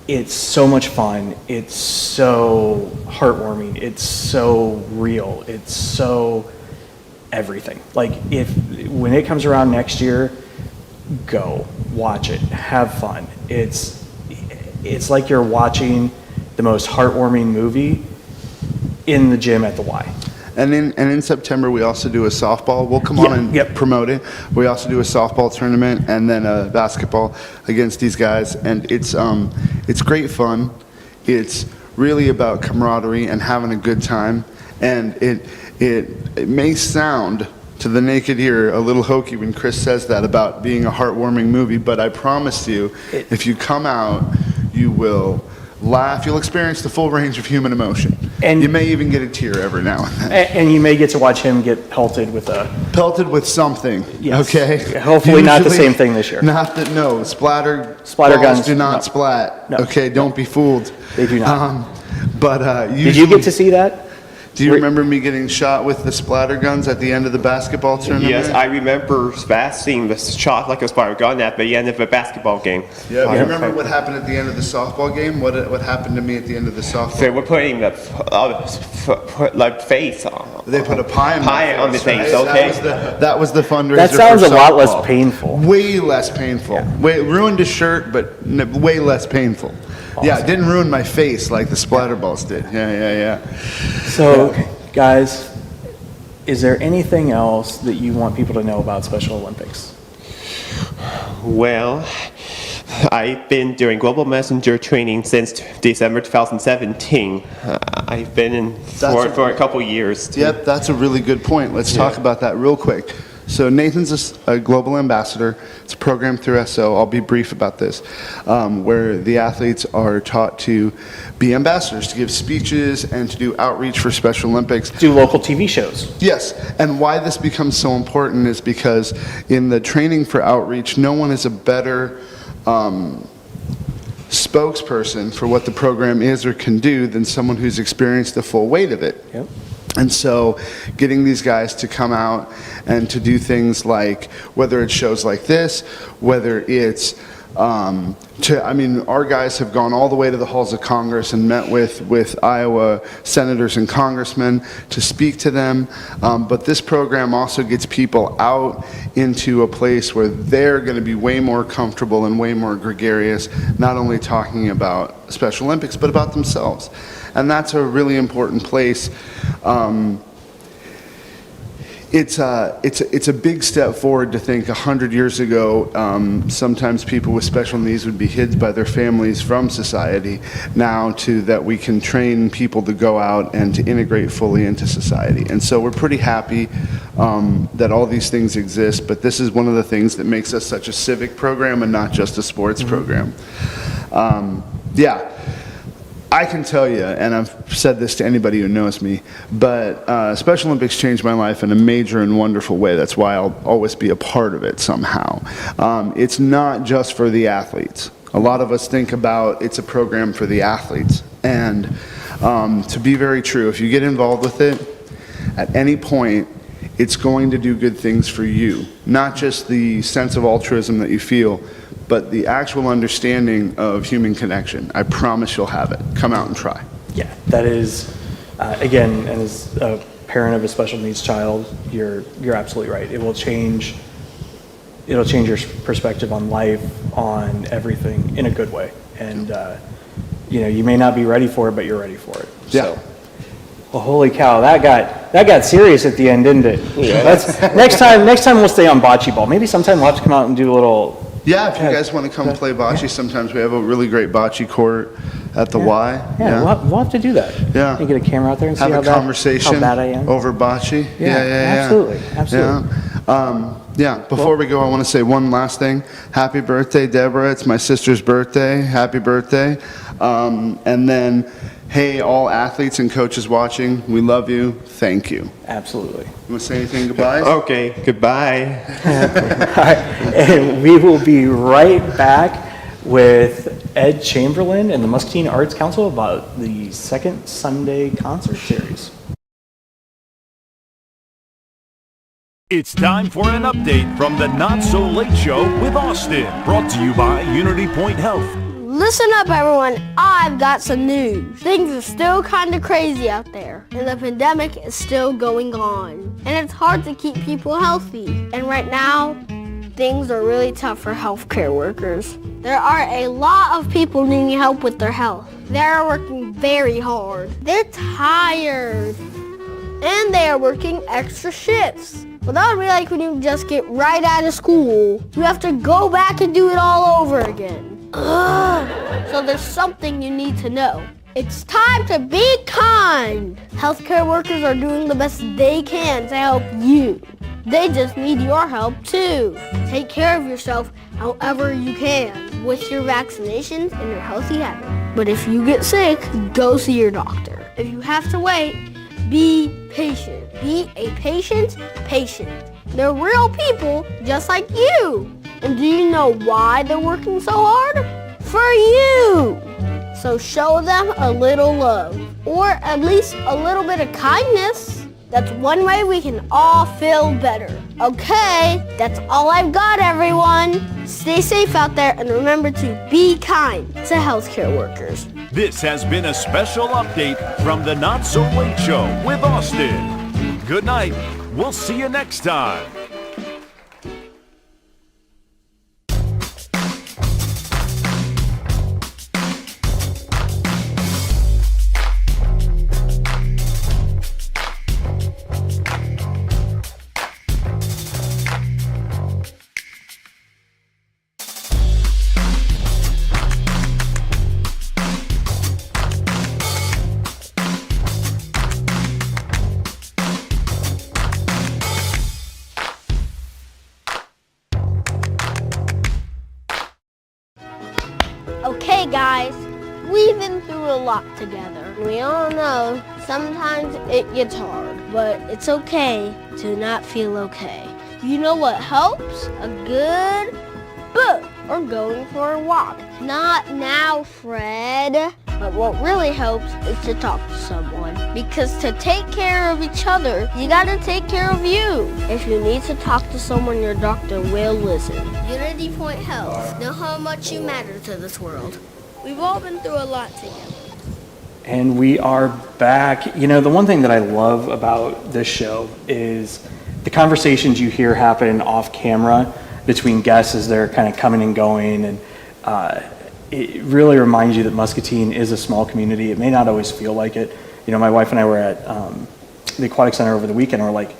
Speaker 1: It's so much fun. It's so heartwarming. It's so real. It's so everything. Like when it comes around next year, go watch it, have fun. It's like you're watching the most heartwarming movie in the gym at the Y.
Speaker 7: And in September, we also do a softball. We'll come on and promote it. We also do a softball tournament and then a basketball against these guys. And it's great fun. It's really about camaraderie and having a good time. And it may sound to the naked ear a little hokey when Chris says that about being a heartwarming movie, but I promise you, if you come out, you will laugh. You'll experience the full range of human emotion. And you may even get a tear every now and then.
Speaker 1: And you may get to watch him get pelted with
Speaker 7: something.
Speaker 1: Yes.
Speaker 7: Okay.
Speaker 1: Hopefully usually, not the same thing this year.
Speaker 7: Splatter
Speaker 1: guns
Speaker 7: do not splat.
Speaker 1: No.
Speaker 7: Okay, don't be fooled.
Speaker 1: They do not.
Speaker 7: But
Speaker 1: Did you
Speaker 7: usually,
Speaker 1: get to see that?
Speaker 7: do you remember me getting shot with the splatter guns at the end of the basketball tournament?
Speaker 8: Yes, I remember seeing the shot like a spiral gun at the end of a basketball game.
Speaker 7: Yeah, you remember what happened at the end of the softball game? What happened to me at the end of the softball
Speaker 8: They were putting the like face on.
Speaker 7: They put a pie in
Speaker 8: on the face,
Speaker 7: right?
Speaker 8: okay.
Speaker 7: That was the fundraiser.
Speaker 1: That sounds
Speaker 7: for
Speaker 1: a lot less
Speaker 7: softball.
Speaker 1: painful.
Speaker 7: Way less painful. Ruined a shirt, but way less painful. Yeah, it didn't ruin my face like the splatter balls did. Yeah.
Speaker 1: So, guys, is there anything else that you want people to know about Special Olympics?
Speaker 8: Well, I've been doing Global Messenger training since December 2017. I've been in for a couple years.
Speaker 7: Yep, that's a really good point. Let's talk about that real quick. So Nathan's a global ambassador. It's a program through Hessel. I'll be brief about this, where the athletes are taught to be ambassadors, to give speeches and to do outreach for Special Olympics.
Speaker 1: Do local TV shows.
Speaker 7: Yes, and why this becomes so important is because in the training for outreach, no one is a better spokesperson for what the program is or can do than someone who's experienced the full weight of it.
Speaker 1: Yep.
Speaker 7: And so getting these guys to come out and to do things like, whether it's shows like this, whether it's our guys have gone all the way to the halls of Congress and met with Iowa senators and congressmen to speak to them. But this program also gets people out into a place where they're going to be way more comfortable and way more gregarious, not only talking about Special Olympics, but about themselves. And that's a really important place. It's a big step forward to think 100 years ago, sometimes people with special needs would be hid by their families from society. Now to that we can train people to go out and to integrate fully into society. And so we're pretty happy that all these things exist, but this is one of the things that makes us such a civic program and not just a sports program. I can tell you, and I've said this to anybody who knows me, but Special Olympics changed my life in a major and wonderful way. That's why I'll always be a part of it somehow. It's not just for the athletes. A lot of us think about it's a program for the athletes. And to be very true, if you get involved with it, at any point, it's going to do good things for you. Not just the sense of altruism that you feel, but the actual understanding of human connection. I promise you'll have it. Come out and try.
Speaker 1: Yeah, that is, again, and as a parent of a special needs child, you're absolutely right. It'll change your perspective on life, on everything in a good way. And you may not be ready for it, but you're ready for it.
Speaker 7: Yeah.
Speaker 1: So, well, holy cow, that got serious at the end, didn't it? Yeah. Next time we'll stay on bocce ball. Maybe sometime we'll have to come out and do a little.
Speaker 7: Yeah, if you guys want to come play bocce, sometimes we have a really great bocce court at the Y.
Speaker 1: Yeah, we'll have to do that.
Speaker 7: Yeah.
Speaker 1: And get a camera out there and see
Speaker 7: have a conversation
Speaker 1: how bad I am.
Speaker 7: over bocce. Yeah.
Speaker 1: Absolutely.
Speaker 7: Before we go, I want to say one last thing. Happy birthday, Deborah. It's my sister's birthday. Happy birthday. And then, hey, all athletes and coaches watching, we love you. Thank you.
Speaker 1: Absolutely.
Speaker 7: You want to say anything goodbye?
Speaker 8: Okay, goodbye.
Speaker 1: All right. And we will be right back with Ed Chamberlain and the Muscatine Arts Council about the second Sunday concert series.
Speaker 5: It's time for an update from the Not So Late Show with Austin, brought to you by Unity Point Health.
Speaker 6: Listen up, everyone. I've got some news. Things are still kind of crazy out there, and the pandemic is still going on. And it's hard to keep people healthy. And right now, things are really tough for healthcare workers. There are a lot of people needing help with their health. They are working very hard. They're tired. And they are working extra shifts. Well, that would be like when you just get right out of school. You have to go back and do it all over again. Ugh. So there's something you need to know. It's time to be kind. Healthcare workers are doing the best they can to help you. They just need your help too. Take care of yourself however you can with your vaccinations and your healthy habits. But if you get sick, go see your doctor. If you have to wait, be patient. Be a patient patient. They're real people just like you. And do you know why they're working so hard? For you. So show them a little love. or at least a little bit of kindness. That's one way we can all feel better. Okay, that's all I've got, everyone. Stay safe out there and remember to be kind to healthcare workers.
Speaker 5: This has been a special update from the Not So Late Show with Austin. Good night. We'll see you next time.
Speaker 6: Okay, guys, we've been through a lot together. We all know sometimes it gets hard, but it's okay to not feel okay. You know what helps? A good book or going for a walk. Not now, Fred. But what really helps is to talk to someone. Because to take care of each other, you gotta take care of you. If you need to talk to someone, your doctor will listen. Unity Point Health. Know how much you matter to this world. We've all been through a lot together.
Speaker 1: And we are back. You know, the one thing that I love about this show is the conversations you hear happen off camera between guests as they're kind of coming and going. And it really reminds you that Muscatine is a small community. It may not always feel like it. You know, my wife and I were at the Aquatic Center over the weekend, and we're like,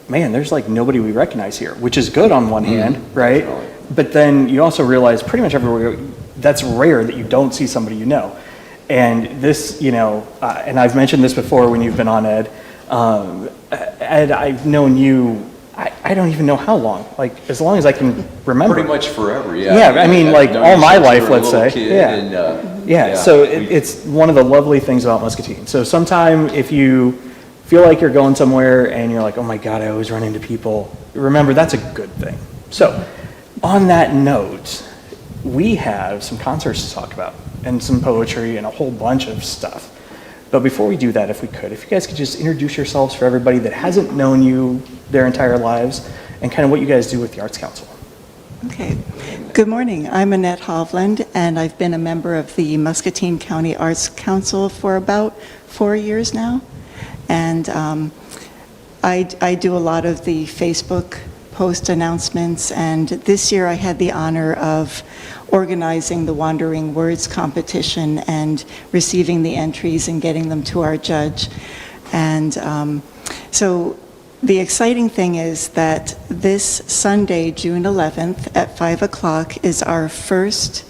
Speaker 1: man, there's like nobody we recognize here, which is good on one hand, right? But then you also realize pretty much everywhere, that's rare that you don't see somebody you know. And this, you know, and I've mentioned this before when you've been on, Ed. Ed, I've known you, I don't even know how long, like as long as I can remember.
Speaker 9: Pretty much forever, yeah.
Speaker 1: Yeah, I mean, like all my life, let's say.
Speaker 9: Kid,
Speaker 1: Yeah.
Speaker 9: And,
Speaker 1: So it's one of the lovely things about Muscatine. So sometime if you feel like you're going somewhere and you're like, oh my God, I always run into people, remember that's a good thing. So on that note, we have some concerts to talk about and some poetry and a whole bunch of stuff. But before we do that, if we could, if you guys could just introduce yourselves for everybody that hasn't known you their entire lives and kind of what you guys do with the Arts Council.
Speaker 10: Okay. Good morning. I'm Annette Hovland, and I've been a member of the Muscatine County Arts Council for about 4 years now. And I do a lot of the Facebook post announcements, and this year I had the honor of organizing the Wandering Words competition and receiving the entries and getting them to our judge. And so the exciting thing is that this Sunday, June 11th at 5 o'clock is our first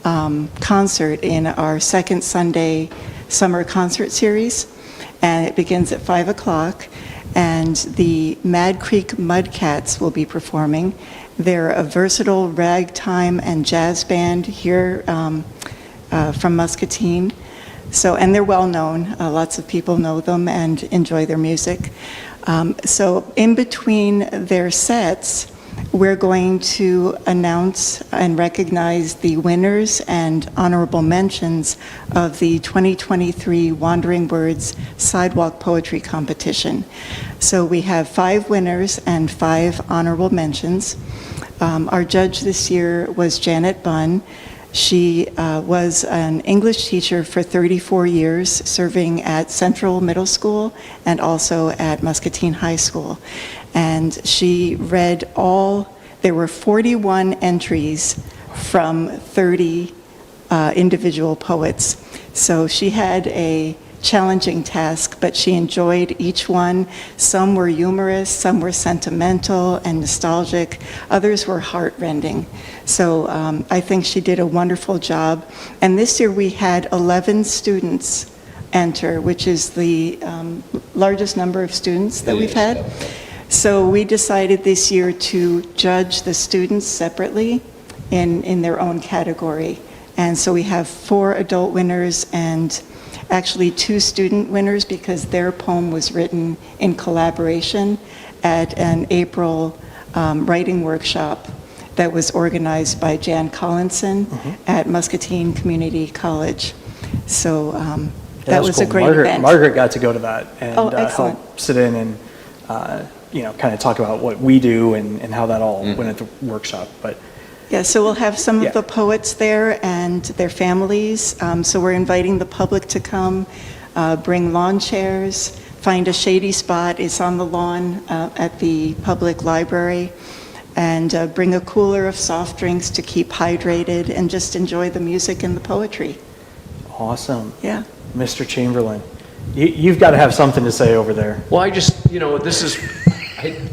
Speaker 10: concert in our second Sunday summer concert series. And it begins at 5 o'clock. And the Mad Creek Mudcats will be performing. They're a versatile ragtime and jazz band here from Muscatine. So, and they're well known. Lots of people know them and enjoy their music. So in between their sets, we're going to announce and recognize the winners and honorable mentions of the 2023 Wandering Words Sidewalk Poetry Competition. So we have 5 winners and 5 honorable mentions. Our judge this year was Janet Bunn. She was an English teacher for 34 years, serving at Central Middle School and also at Muscatine High School. And she read there were 41 entries from 30 individual poets. So she had a challenging task, but she enjoyed each one. Some were humorous, some were sentimental and nostalgic, others were heartrending. So I think she did a wonderful job. And this year we had 11 students enter, which is the largest number of students that we've had. So we decided this year to judge the students separately in their own category. And so we have 4 adult winners and actually 2 student winners because their poem was written in collaboration at an April writing workshop that was organized by Jan Collinson at Muscatine Community College. So That
Speaker 1: was
Speaker 10: was a
Speaker 1: cool.
Speaker 10: great
Speaker 1: Margaret,
Speaker 10: event.
Speaker 1: Margaret got to go to that and
Speaker 10: Oh, excellent.
Speaker 1: help sit in and, kind of talk about what we do and how that all went at the workshop. But
Speaker 10: Yeah, so we'll have some
Speaker 1: Yeah.
Speaker 10: of the poets there and their families. So we're inviting the public to come, bring lawn chairs, find a shady spot. It's on the lawn at the public library. And bring a cooler of soft drinks to keep hydrated and just enjoy the music and the poetry.
Speaker 1: awesome.
Speaker 10: Yeah.
Speaker 1: Mr. Chamberlain, you've got to have something to say over there.
Speaker 9: Well, I just, this is,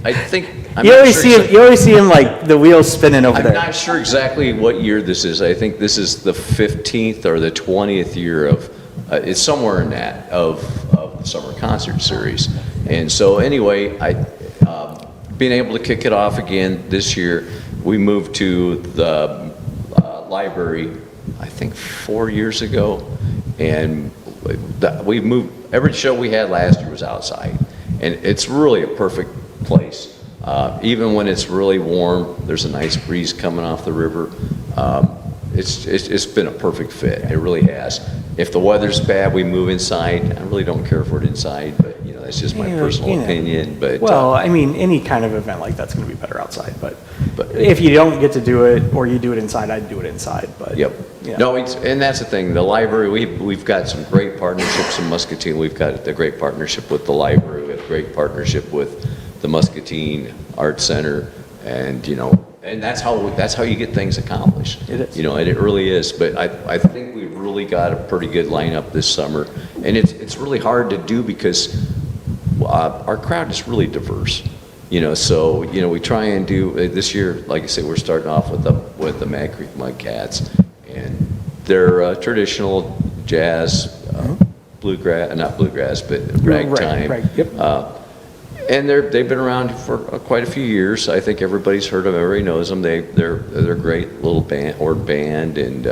Speaker 9: I think, I'm
Speaker 1: You
Speaker 9: not
Speaker 1: always
Speaker 9: sure
Speaker 1: see him. You always see him like the wheels spinning over
Speaker 9: I'm
Speaker 1: there.
Speaker 9: not sure exactly what year this is. I think this is the 15th or the 20th year of, it's somewhere in that, of the summer concert series. And so anyway, being able to kick it off again this year, we moved to the library, I think 4 years ago. And we moved, every show we had last year was outside. And it's really a perfect place. Even when it's really warm, there's a nice breeze coming off the river. It's been a perfect fit. It really has. If the weather's bad, we move inside. I really don't care if we're inside, but that's just my personal opinion. But
Speaker 1: well, I mean, any kind of event like that's going to be better outside. But if you don't get to do it or you do it inside, I'd do it inside. But
Speaker 9: yep. No, and that's the thing. The library, we've got some great partnerships in Muscatine. We've got a great partnership with the library. We have a great partnership with the Muscatine Arts Center, and and that's how you get things accomplished.
Speaker 1: It is.
Speaker 9: And it really is. But I think we've really got a pretty good lineup this summer, and it's really hard to do because our crowd is really diverse. So we try and do this year. Like I say, we're starting off with the Mad Creek Mudcats, and they're traditional jazz, bluegrass, not bluegrass, but ragtime.
Speaker 1: Right. Yep.
Speaker 9: And they've been around for quite a few years. I think everybody's heard of them. Everybody knows them. They're a great little band, and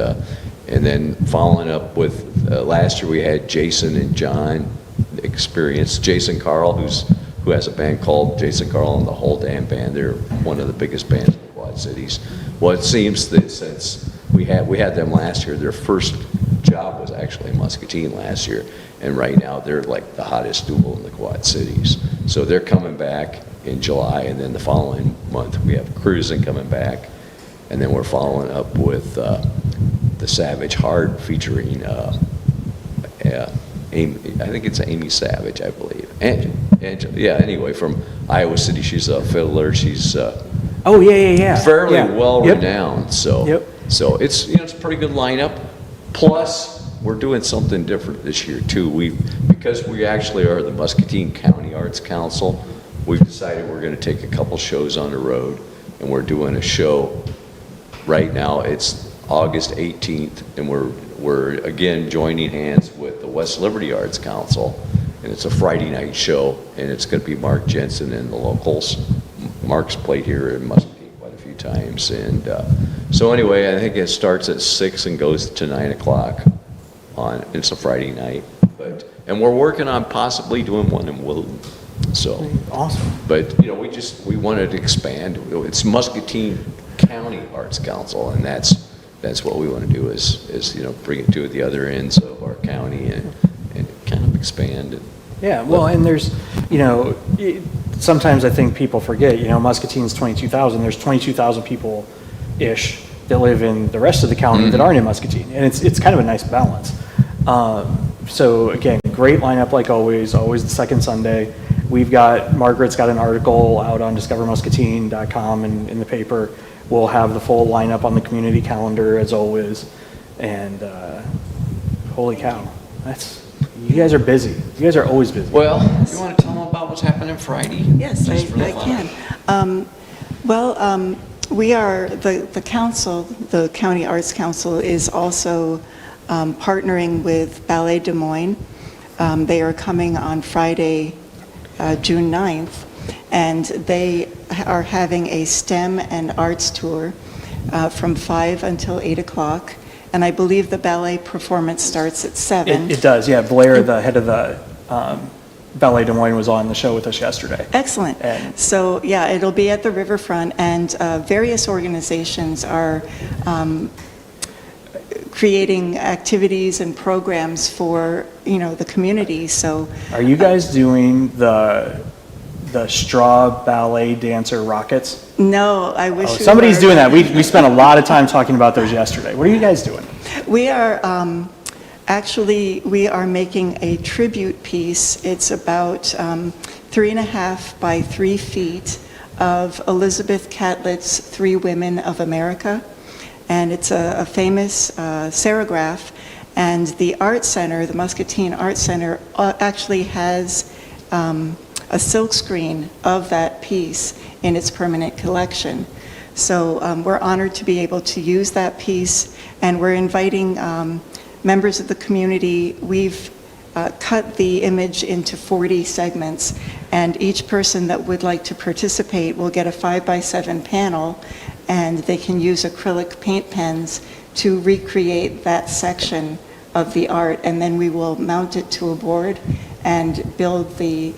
Speaker 9: then following up with last year we had Jason and John experience. Jason Carl, who has a band called Jason Carl and the Whole Damn Band. They're one of the biggest bands in the Quad Cities. Well, it seems that since we had them last year, their first job was actually in Muscatine last year, and right now they're like the hottest duo in the Quad Cities. So they're coming back in July, and then the following month we have Cruising coming back, and then we're following up with the Savage Heart featuring Amy, I think it's Amy Savage, I believe. Anyway, from Iowa City. She's a fiddler. She's fairly well renowned. So so it's it's a pretty good lineup. Plus, we're doing something different this year too. Because we actually are the Muscatine County Arts Council, we've decided we're going to take a couple shows on the road, and we're doing a show right now. It's August 18th, and we're again joining hands with the West Liberty Arts Council, and it's a Friday night show, and it's going to be Mark Jensen and the locals. Mark's played here in Muscatine quite a few times, and so anyway, I think it starts at 6 and goes to 9 o'clock it's a Friday night, and we're working on possibly doing one in Woodland. So
Speaker 1: awesome.
Speaker 9: But we wanted to expand. It's Muscatine County Arts Council, and that's what we want to do is bring it to the other ends of our county and kind of expand.
Speaker 1: Yeah, well, and there's, sometimes I think people forget, Muscatine's 22,000. There's 22,000 people-ish that live in the rest of the county that aren't in Muscatine, and it's kind of a nice balance. So again, great lineup like always the second Sunday. Margaret's got an article out on discovermuscatine.com and in the paper. We'll have the full lineup on the community calendar as always, and holy cow, you guys are busy. You guys are always busy.
Speaker 9: Well, you want to tell them about what's happening Friday?
Speaker 10: Yes, I can. We are, the council, the County Arts Council is also partnering with Ballet Des Moines. They are coming on Friday, June 9th, and they are having a STEM and arts tour from 5 until 8 o'clock. And I believe the ballet performance starts at 7.
Speaker 1: It does, yeah. Blair, the head of the Ballet Des Moines, was on the show with us yesterday.
Speaker 10: Excellent. So, yeah, it'll be at the riverfront, and various organizations are creating activities and programs for, the community, so.
Speaker 1: Are you guys doing the straw ballet dancer rockets?
Speaker 10: No, I wish we
Speaker 1: Somebody's
Speaker 10: were.
Speaker 1: doing that. We spent a lot of time talking about those yesterday. What are you guys doing?
Speaker 10: We are, actually, we are making a tribute piece. It's about 3.5 by 3 feet of Elizabeth Catlett's Three Women of America. And it's a famous serograph. And the Art Center, the Muscatine Arts Center, actually has a silkscreen of that piece in its permanent collection. So we're honored to be able to use that piece, and we're inviting members of the community. We've cut the image into 40 segments, and each person that would like to participate will get a 5x7 panel, and they can use acrylic paint pens to recreate that section of the art, and then we will mount it to a board and build the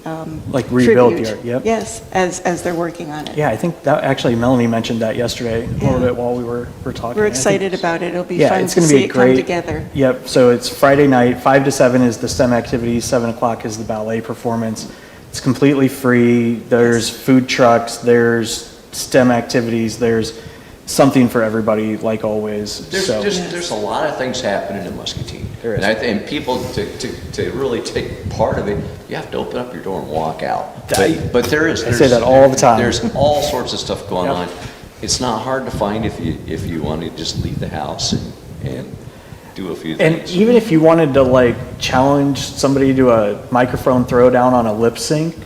Speaker 1: rebuild
Speaker 10: tribute.
Speaker 1: the art, yep.
Speaker 10: Yes, as they're working on it.
Speaker 1: Yeah, I think that actually Melanie mentioned that yesterday a little bit while we were talking.
Speaker 10: We're
Speaker 1: I think-
Speaker 10: excited about it. It'll be
Speaker 1: Yeah,
Speaker 10: fun
Speaker 1: it's
Speaker 10: to
Speaker 1: going to
Speaker 10: see
Speaker 1: be
Speaker 10: it
Speaker 1: great.
Speaker 10: come together.
Speaker 1: Yep, so it's Friday night, 5 to 7 is the STEM activities, 7 o'clock is the ballet performance. It's completely free. There's food trucks, there's STEM activities, there's something for everybody, like always.
Speaker 9: There's a lot of things happening in Muscatine.
Speaker 1: There is.
Speaker 9: And people, to really take part of it, you have to open up your door and walk out. But there is.
Speaker 1: I say that all the time.
Speaker 9: There's all sorts of stuff going
Speaker 1: Yep.
Speaker 9: on. It's not hard to find if you want to just leave the house and do a few
Speaker 1: And
Speaker 9: things.
Speaker 1: even if you wanted to challenge somebody to a microphone throwdown on a lip sync,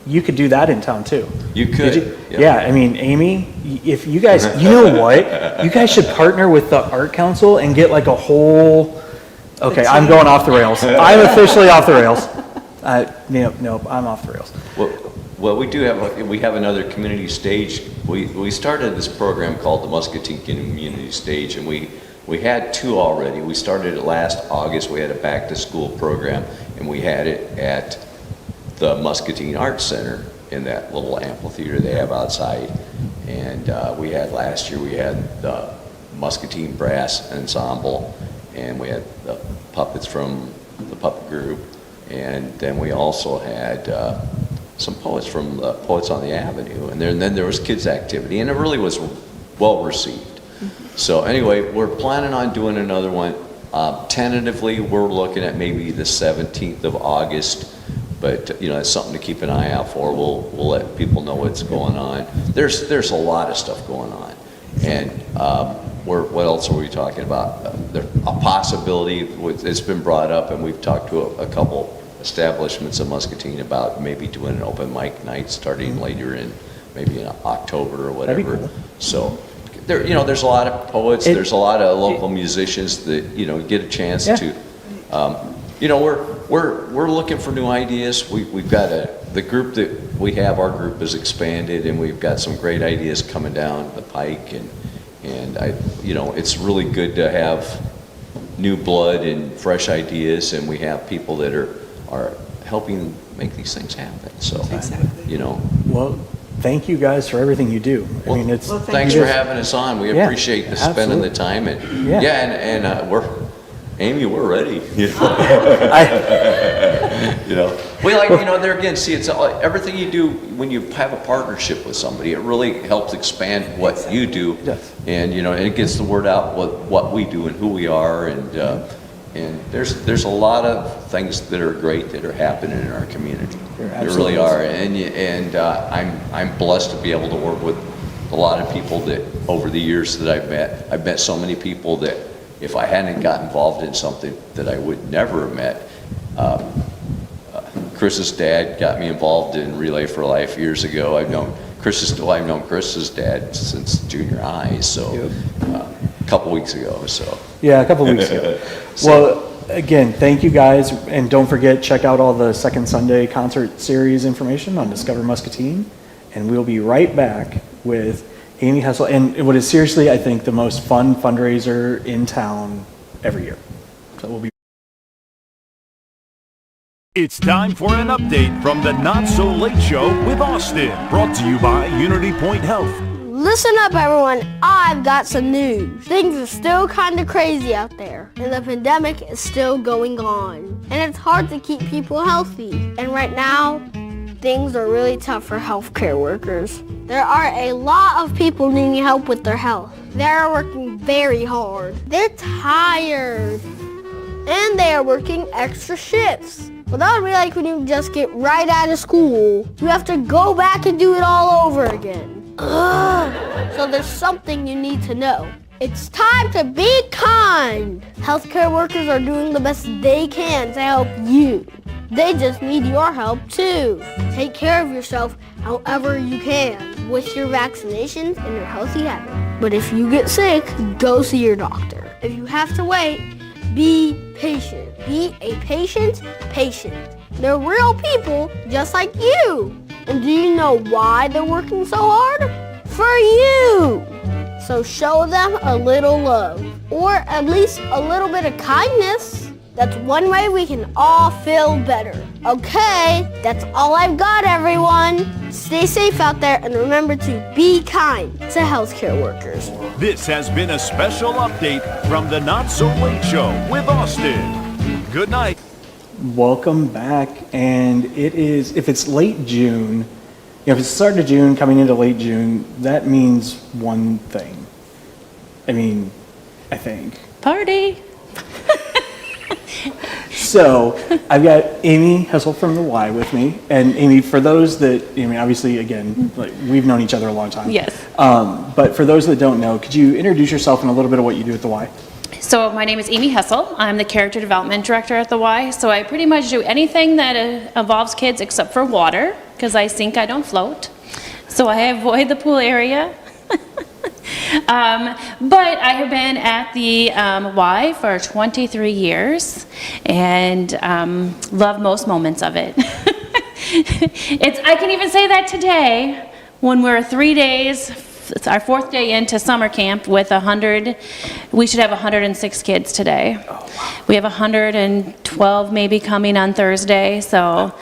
Speaker 1: you could do that in town too.
Speaker 9: You
Speaker 1: Did
Speaker 9: could.
Speaker 1: you?
Speaker 9: Yep.
Speaker 1: Yeah, I mean, Amy, if you guys, you know what? You guys should partner with the Art Council and get a whole, okay, I'm going off the rails. I'm officially off the rails. Nope, I'm off the rails.
Speaker 9: Well, we have another community stage. We started this program called the Muscatine Community Stage, and we had 2 already. We started it last August. We had a back-to-school program, and we had it at the Muscatine Arts Center in that little amphitheater they have outside. And last year we had the Muscatine Brass Ensemble, and we had the puppets from the puppet group, and then we also had some poets from the Poets on the Avenue, and then there was kids activity, and it really was well received. So anyway, we're planning on doing another one. Tentatively, we're looking at maybe the 17th of August. But it's something to keep an eye out for. We'll let people know what's going on. There's a lot of stuff going on, and what else are we talking about? A possibility it's been brought up, and we've talked to a couple establishments in Muscatine about maybe doing an open mic night starting later in maybe in October or whatever.
Speaker 1: That'd be cool.
Speaker 9: So there's a lot of poets. There's a lot of local musicians that get a chance to. We're looking for new ideas. We've got the group that we have. Our group has expanded, and we've got some great ideas coming down the pike. And it's really good to have new blood and fresh ideas, and we have people that are helping make these things happen. So,
Speaker 1: Well, thank you guys for everything you do. I mean, it's
Speaker 9: thanks for having us on. We appreciate spending the
Speaker 1: absolutely.
Speaker 9: time, and Amy, we're ready. We there again. See, it's everything you do when you have a partnership with somebody. It really helps expand what you do, and and it gets the word out what we do and who we are, and there's a lot of things that are great that are happening in our community. There really are, and I'm blessed to be able to work with a lot of people that over the years that I've met so many people that if I hadn't got involved in something that I would never have met. Chris's dad got me involved in Relay for Life years ago. I've known Chris's dad since junior high, so a couple weeks ago. So
Speaker 1: yeah, a couple weeks ago. Well, again, thank you guys, and don't forget, check out all the Second Sunday concert series information on Discover Muscatine, and we'll be right back with Amy Hessel, and what is seriously, I think, the most fun fundraiser in town every year. So we'll be.
Speaker 5: It's time for an update from the Not So Late Show with Austin, brought to you by Unity Point Health.
Speaker 6: Listen up, everyone. I've got some news. Things are still kind of crazy out there, and the pandemic is still going on. And it's hard to keep people healthy. And right now, things are really tough for healthcare workers. There are a lot of people needing help with their health. They are working very hard. They're tired. And they are working extra shifts. Well, that would be like when you just get right out of school. You have to go back and do it all over again. Ugh. So there's something you need to know. It's time to be kind. Healthcare workers are doing the best they can to help you. They just need your help too. Take care of yourself however you can with your vaccinations and your healthy habits. But if you get sick, go see your doctor. If you have to wait, be patient. Be a patient patient. They're real people just like you. And do you know why they're working so hard? For you. So show them a little love, or at least a little bit of kindness. That's one way we can all feel better. Okay, that's all I've got, everyone. Stay safe out there and remember to be kind to healthcare workers.
Speaker 5: This has been a special update from the Not So Late Show with Austin. Good night.
Speaker 1: Welcome back, and it is, if it's late June, if it's the start of June, coming into late June, that means one thing. I think.
Speaker 4: Party.
Speaker 1: So, I've got Amy Hessel from the Y with me, and Amy, for those that, obviously, again, we've known each other a long time.
Speaker 11: Yes.
Speaker 1: But for those that don't know, could you introduce yourself and a little bit of what you do at the Y?
Speaker 11: So my name is Amy Hessel. I'm the Character Development Director at the Y. So I pretty much do anything that involves kids except for water, because I sink, I don't float. So I avoid the pool area. But I have been at the Y for 23 years and love most moments of it. I can even say that today when we're 3 days, it's our 4th day into summer camp with 100, we should have 106 kids today. Oh, wow. We have 112 maybe coming on Thursday, so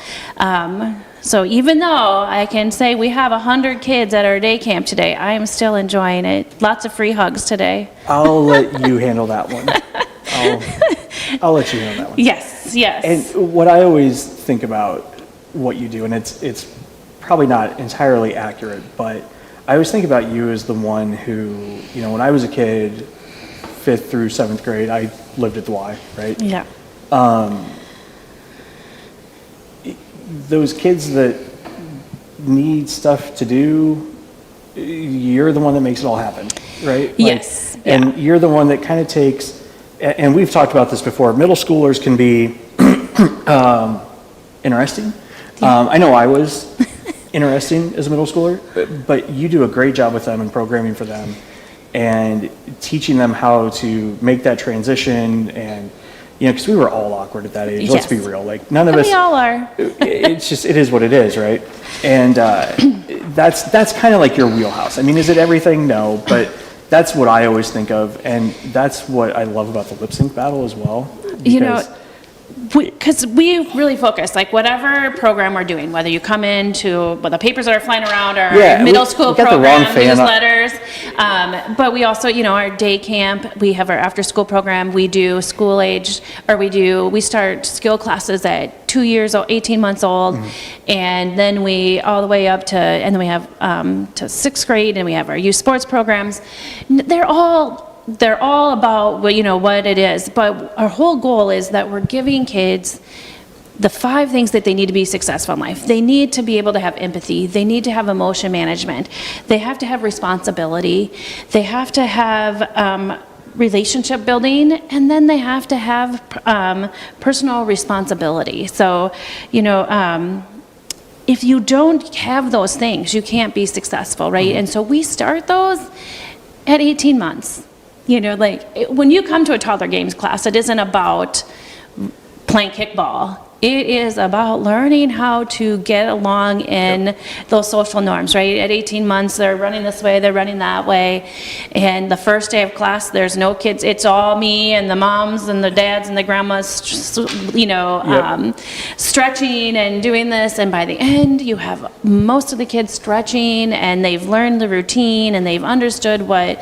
Speaker 11: so even though I can say we have 100 kids at our day camp today, I am still enjoying it. Lots of free hugs today.
Speaker 1: I'll let you handle that one. I'll let you handle that one.
Speaker 11: Yes, yes.
Speaker 1: And what I always think about what you do, and it's probably not entirely accurate, but I always think about you as the one who, when I was a kid, 5th through 7th grade, I lived at the Y, right?
Speaker 11: Yeah.
Speaker 1: Those kids that need stuff to do, you're the one that makes it all happen, right?
Speaker 11: Yes.
Speaker 1: And you're the one that kind of takes, and we've talked about this before, middle schoolers can be interesting. I know I was interesting as a middle schooler, but you do a great job with them and programming for them and teaching them how to make that transition. And because we were all awkward at that age.
Speaker 11: Yes.
Speaker 1: Let's be real, none of us.
Speaker 11: We all are.
Speaker 1: It's just, it is what it is, right? And that's kind of like your wheelhouse. Is it everything? No, but that's what I always think of, and that's what I love about the lip sync battle as well.
Speaker 11: Because we really focus, whatever program we're doing, whether you come into the papers that are flying around, our middle school program, newsletters, but we also, our day camp, we have our after school program, we do school age, we start skill classes at 2 years old, 18 months old, and then we all the way up to, and then we have to 6th grade, and we have our youth sports programs. They're all about what it is, but our whole goal is that we're giving kids the 5 things that they need to be successful in life. They need to be able to have empathy. They need to have emotion management. They have to have responsibility. They have to have relationship building, and then they have to have personal responsibility. So, if you don't have those things, you can't be successful, right? And so we start those at 18 months. When you come to a toddler games class, it isn't about playing kickball. It is about learning how to get along in those social norms, right? At 18 months, they're running this way, they're running that way. And the first day of class, there's no kids. It's all me and the moms and the dads and the grandmas, you know, stretching and doing this. And by the end, you have most of the kids stretching, and they've learned the routine, and they've understood what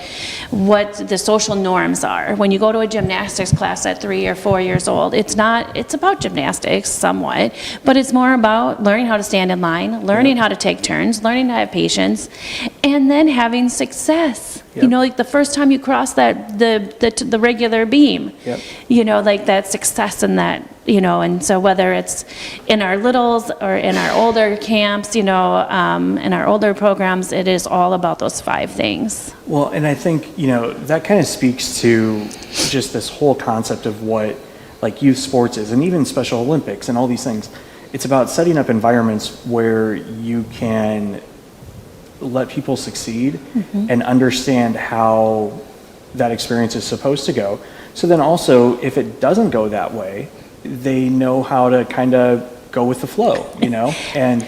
Speaker 11: the social norms are. When you go to a gymnastics class at 3 or 4 years old, it's about gymnastics somewhat, but it's more about learning how to stand in line, learning how to take turns, learning to have patience, and then having success. You know, like the first time you cross the regular beam, you know, like that success in that, you know. And so whether it's in our littles or in our older camps, you know, in our older programs, it is all about those 5 things.
Speaker 1: Well, and I think, you know, that kind of speaks to just this whole concept of what like youth sports is, and even Special Olympics and all these things. It's about setting up environments where you can let people succeed and understand how that experience is supposed to go. So then also, if it doesn't go that way, they know how to kind of go with the flow, you know, and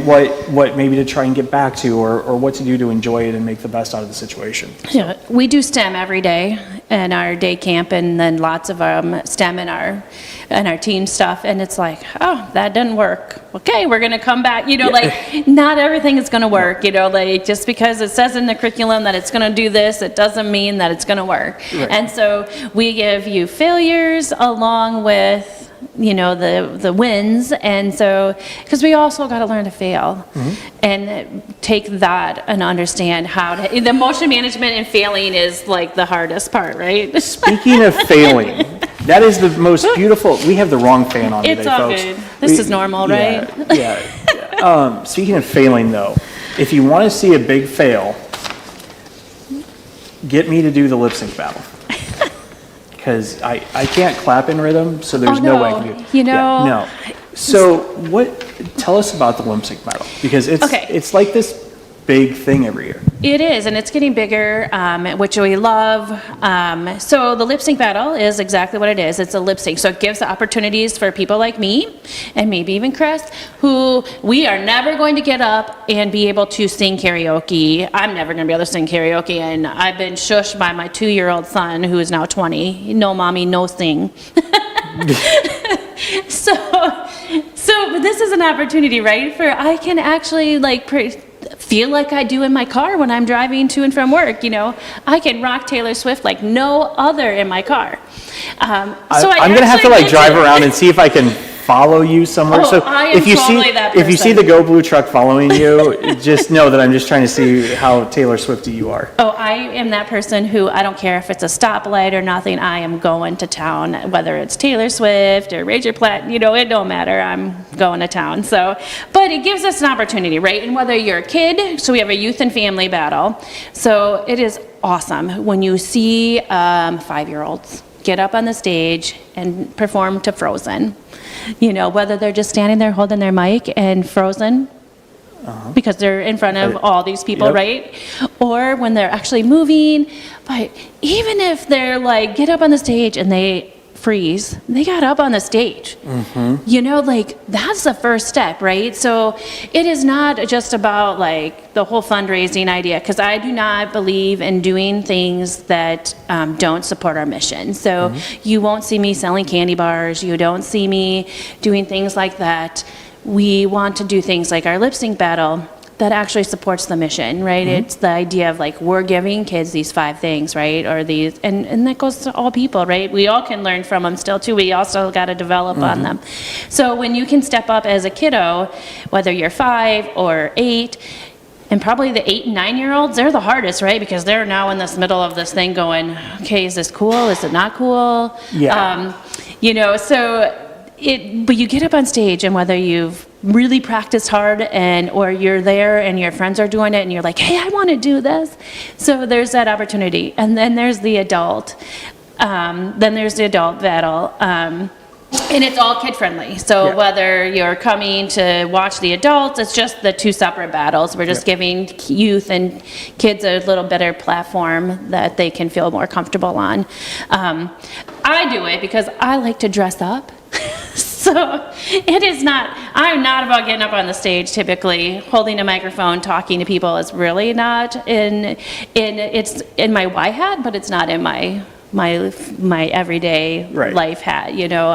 Speaker 1: what maybe to try and get back to, or what to do to enjoy it and make the best out of the situation.
Speaker 11: Yeah, we do STEM every day in our day camp, and then lots of STEM in our team stuff, and it's like, oh, that didn't work. Okay, we're gonna come back, you know, like not everything is gonna work, you know, like just because it says in the curriculum that it's gonna do this, it doesn't mean that it's gonna work. And so we give you failures along with, you know, the wins. And so, because we also got to learn to fail and take that and understand how to, the emotion management and failing is like the hardest part, right?
Speaker 1: Speaking of failing, that is the most beautiful, we have the wrong fan on today, folks.
Speaker 11: It's all good. This is normal, right?
Speaker 1: Yeah. Speaking of failing though, if you want to see a big fail, get me to do the lip sync battle. Because I can't clap in rhythm, so there's no way I can do it.
Speaker 11: You know.
Speaker 1: No. So tell us about the lip sync battle, because it's like this big thing every year.
Speaker 11: It is, and it's getting bigger, which we love. So the lip sync battle is exactly what it is. It's a lip sync. So it gives opportunities for people like me, and maybe even Chris, who we are never going to get up and be able to sing karaoke. I'm never going to be able to sing karaoke, and I've been shushed by my 2-year-old son, who is now 20. No mommy, no sing. So this is an opportunity, right? For I can actually like feel like I do in my car when I'm driving to and from work. You know, I can rock Taylor Swift like no other in my car.
Speaker 1: I'm gonna have to like drive around and see if I can follow you somewhere.
Speaker 11: Oh, so I am
Speaker 1: if you
Speaker 11: totally
Speaker 1: see
Speaker 11: that
Speaker 1: if you see
Speaker 11: person.
Speaker 1: the Go Blue truck following you, just know that I'm just trying to see how Taylor Swifty you are.
Speaker 11: Oh, I am that person who, I don't care if it's a stoplight or nothing, I am going to town, whether it's Taylor Swift or Razor Platt, you know, it don't matter, I'm going to town. So, but it gives us an opportunity, right? And whether you're a kid, so we have a youth and family battle. So it is awesome when you see 5-year-olds get up on the stage and perform to Frozen. You know, whether they're just standing there holding their mic and Frozen, because they're in front of all these people, right? Or when they're actually moving. But even if they're like, get up on the stage and they freeze, they got up on the stage. You know, like that's the first step, right? So it is not just about like the whole fundraising idea, because I do not believe in doing things that don't support our mission. So you won't see me selling candy bars, you don't see me doing things like that. We want to do things like our lip sync battle that actually supports the mission, right? It's the idea of like, we're giving kids these 5 things, right? Or these, and that goes to all people, right? We all can learn from them still too. We also got to develop on them. So when you can step up as a kiddo, whether you're 5 or 8, and probably the 8 and 9-year-olds, they're the hardest, right? Because they're now in this middle of this thing going, okay, is this cool? Is it not cool?
Speaker 1: Yeah.
Speaker 11: You know, so but you get up on stage, and whether you've really practiced hard or you're there and your friends are doing it and you're like, hey, I want to do this. So there's that opportunity. And then there's the adult. Battle. And it's all kid friendly. So whether you're coming to watch the adults, it's just the 2 separate battles. We're just giving youth and kids a little better platform that they can feel more comfortable on. I do it because I like to dress up. So it is not, I'm not about getting up on the stage typically. Holding a microphone, talking to people is really not it's in my why hat, but it's not in my everyday
Speaker 1: Right.
Speaker 11: life hat. You know,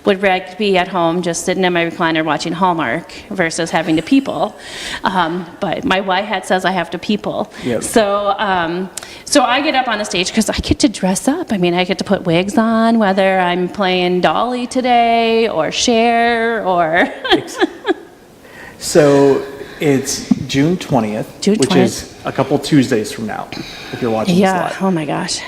Speaker 11: would rather be at home just sitting in my recliner watching Hallmark versus having to people. But my why hat says I have to people.
Speaker 1: Yep.
Speaker 11: So I get up on the stage because I get to dress up. I mean, I get to put wigs on, whether I'm playing Dolly today or Cher or.
Speaker 1: So it's June 20th,
Speaker 11: June
Speaker 1: which
Speaker 11: 20th.
Speaker 1: is a couple Tuesdays from now, if you're watching
Speaker 11: Yeah.
Speaker 1: this live.
Speaker 11: Oh my gosh.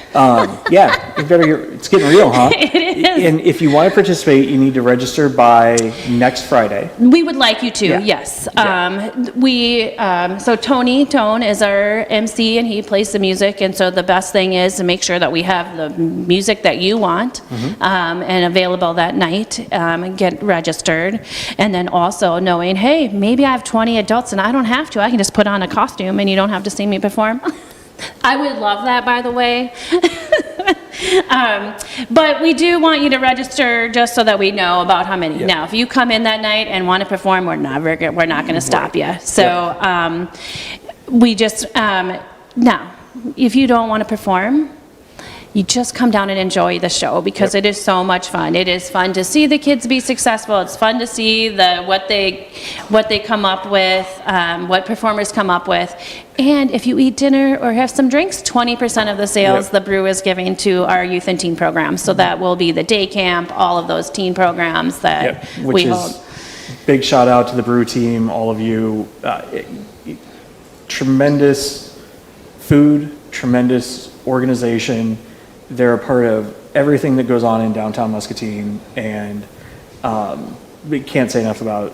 Speaker 1: Yeah, it's getting real, huh?
Speaker 11: It is.
Speaker 1: And if you want to participate, you need to register by next Friday.
Speaker 11: We would like you to,
Speaker 1: Yeah.
Speaker 11: yes.
Speaker 1: Yeah.
Speaker 11: So Tone is our MC and he plays the music, and so the best thing is to make sure that we have the music that you want and available that night, and get registered. And then also knowing, hey, maybe I have 20 adults and I don't have to, I can just put on a costume and you don't have to see me perform. I would love that, by the way. But we do want you to register just so that we know about how many.
Speaker 1: Yeah.
Speaker 11: Now, if you come in that night and want to perform, we're not going to stop you. So we just, now, if you don't want to perform, you just come down and enjoy the show because it is so much fun. It is fun to see the kids be successful. It's fun to see what they come up with, what performers come up with. And if you eat dinner or have some drinks, 20% of the sales the brew is giving to our youth and teen programs. So that will be the day camp, all of those teen programs that we hold.
Speaker 1: Big shout out to the brew team, all of you. Tremendous food, tremendous organization. They're a part of everything that goes on in downtown Muscatine, and we can't say enough about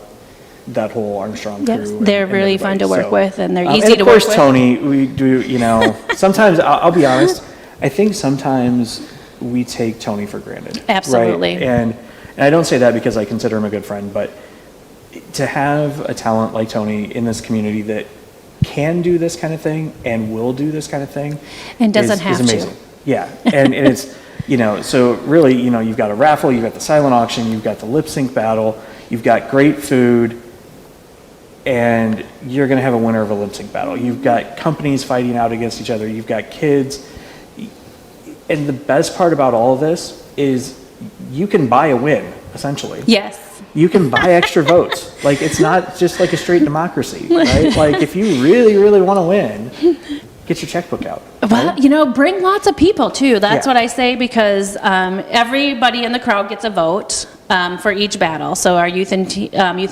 Speaker 1: that whole Armstrong crew.
Speaker 11: Yes,
Speaker 1: and
Speaker 11: they're really
Speaker 1: everybody.
Speaker 11: fun to work
Speaker 1: So,
Speaker 11: with, and they're
Speaker 1: and
Speaker 11: easy to
Speaker 1: of
Speaker 11: work
Speaker 1: course,
Speaker 11: with.
Speaker 1: Tony, we do, sometimes, I'll be honest, I think sometimes we take Tony for granted.
Speaker 11: Absolutely.
Speaker 1: Right? And I don't say that because I consider him a good friend, but to have a talent like Tony in this community that can do this kind of thing and will do this kind of thing
Speaker 11: And doesn't
Speaker 1: is
Speaker 11: have
Speaker 1: amazing.
Speaker 11: to.
Speaker 1: Yeah, and it's, so really, you've got a raffle, you've got the silent auction, you've got the lip sync battle, you've got great food, and you're going to have a winner of a lip sync battle. You've got companies fighting out against each other, you've got kids, and the best part about all of this is you can buy a win, essentially.
Speaker 11: Yes.
Speaker 1: You can buy extra votes. Like, it's not just like a straight democracy, right? Like, if you really, really want to win, get your checkbook out.
Speaker 11: Well, bring lots of people too. That's
Speaker 1: Yeah.
Speaker 11: what I say because everybody in the crowd gets a vote for each battle. So our youth and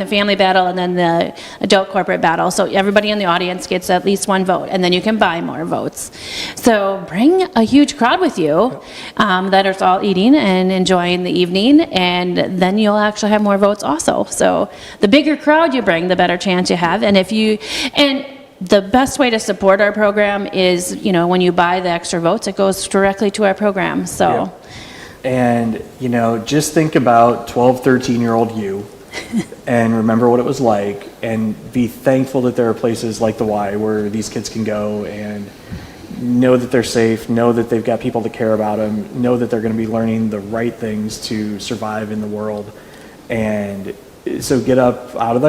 Speaker 11: family battle, and then the adult corporate battle. So everybody in the audience gets at least one vote, and then you can buy more votes. So bring a huge crowd with you that is all eating and enjoying the evening, and then you'll actually have more votes also. So the bigger crowd you bring, the better chance you have. And the best way to support our program is, when you buy the extra votes, it goes directly to our program. So.
Speaker 1: Yeah. And, just think about 12, 13-year-old you and remember what it was like, and be thankful that there are places like the Y where these kids can go and know that they're safe, know that they've got people that care about them, know that they're going to be learning the right things to survive in the world. And so get up out of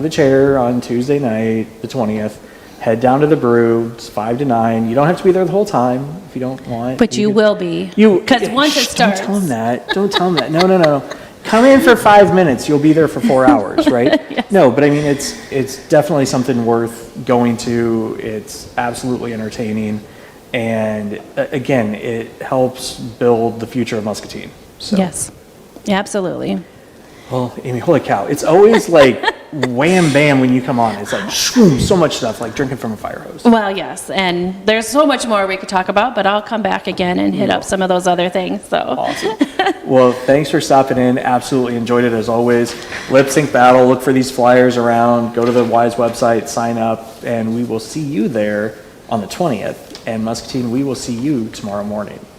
Speaker 1: the chair on Tuesday night, the 20th, head down to the brew. It's 5 to 9. You don't have to be there the whole time if you don't want.
Speaker 11: But you will be. Because once it starts.
Speaker 1: Don't tell them that. Don't tell them that. No. Come in for 5 minutes. You'll be there for 4 hours, right?
Speaker 11: Yes.
Speaker 1: No, but I mean, it's definitely something worth going to. It's absolutely entertaining. And again, it helps build the future of Muscatine. So.
Speaker 11: Yes, absolutely.
Speaker 1: Well, Amy, holy cow. It's always like wham bam when you come on. It's like shroom, so much stuff, like drinking from a fire hose.
Speaker 11: Well, yes, and there's so much more we could talk about, but I'll come back again and hit up some of those other things, so.
Speaker 1: Awesome. Well, thanks for stopping in. Absolutely enjoyed it as always. Lip sync battle, look for these flyers around, go to the Wise website, sign up, and we will see you there on the 20th. And Muscatine, we will see you tomorrow morning.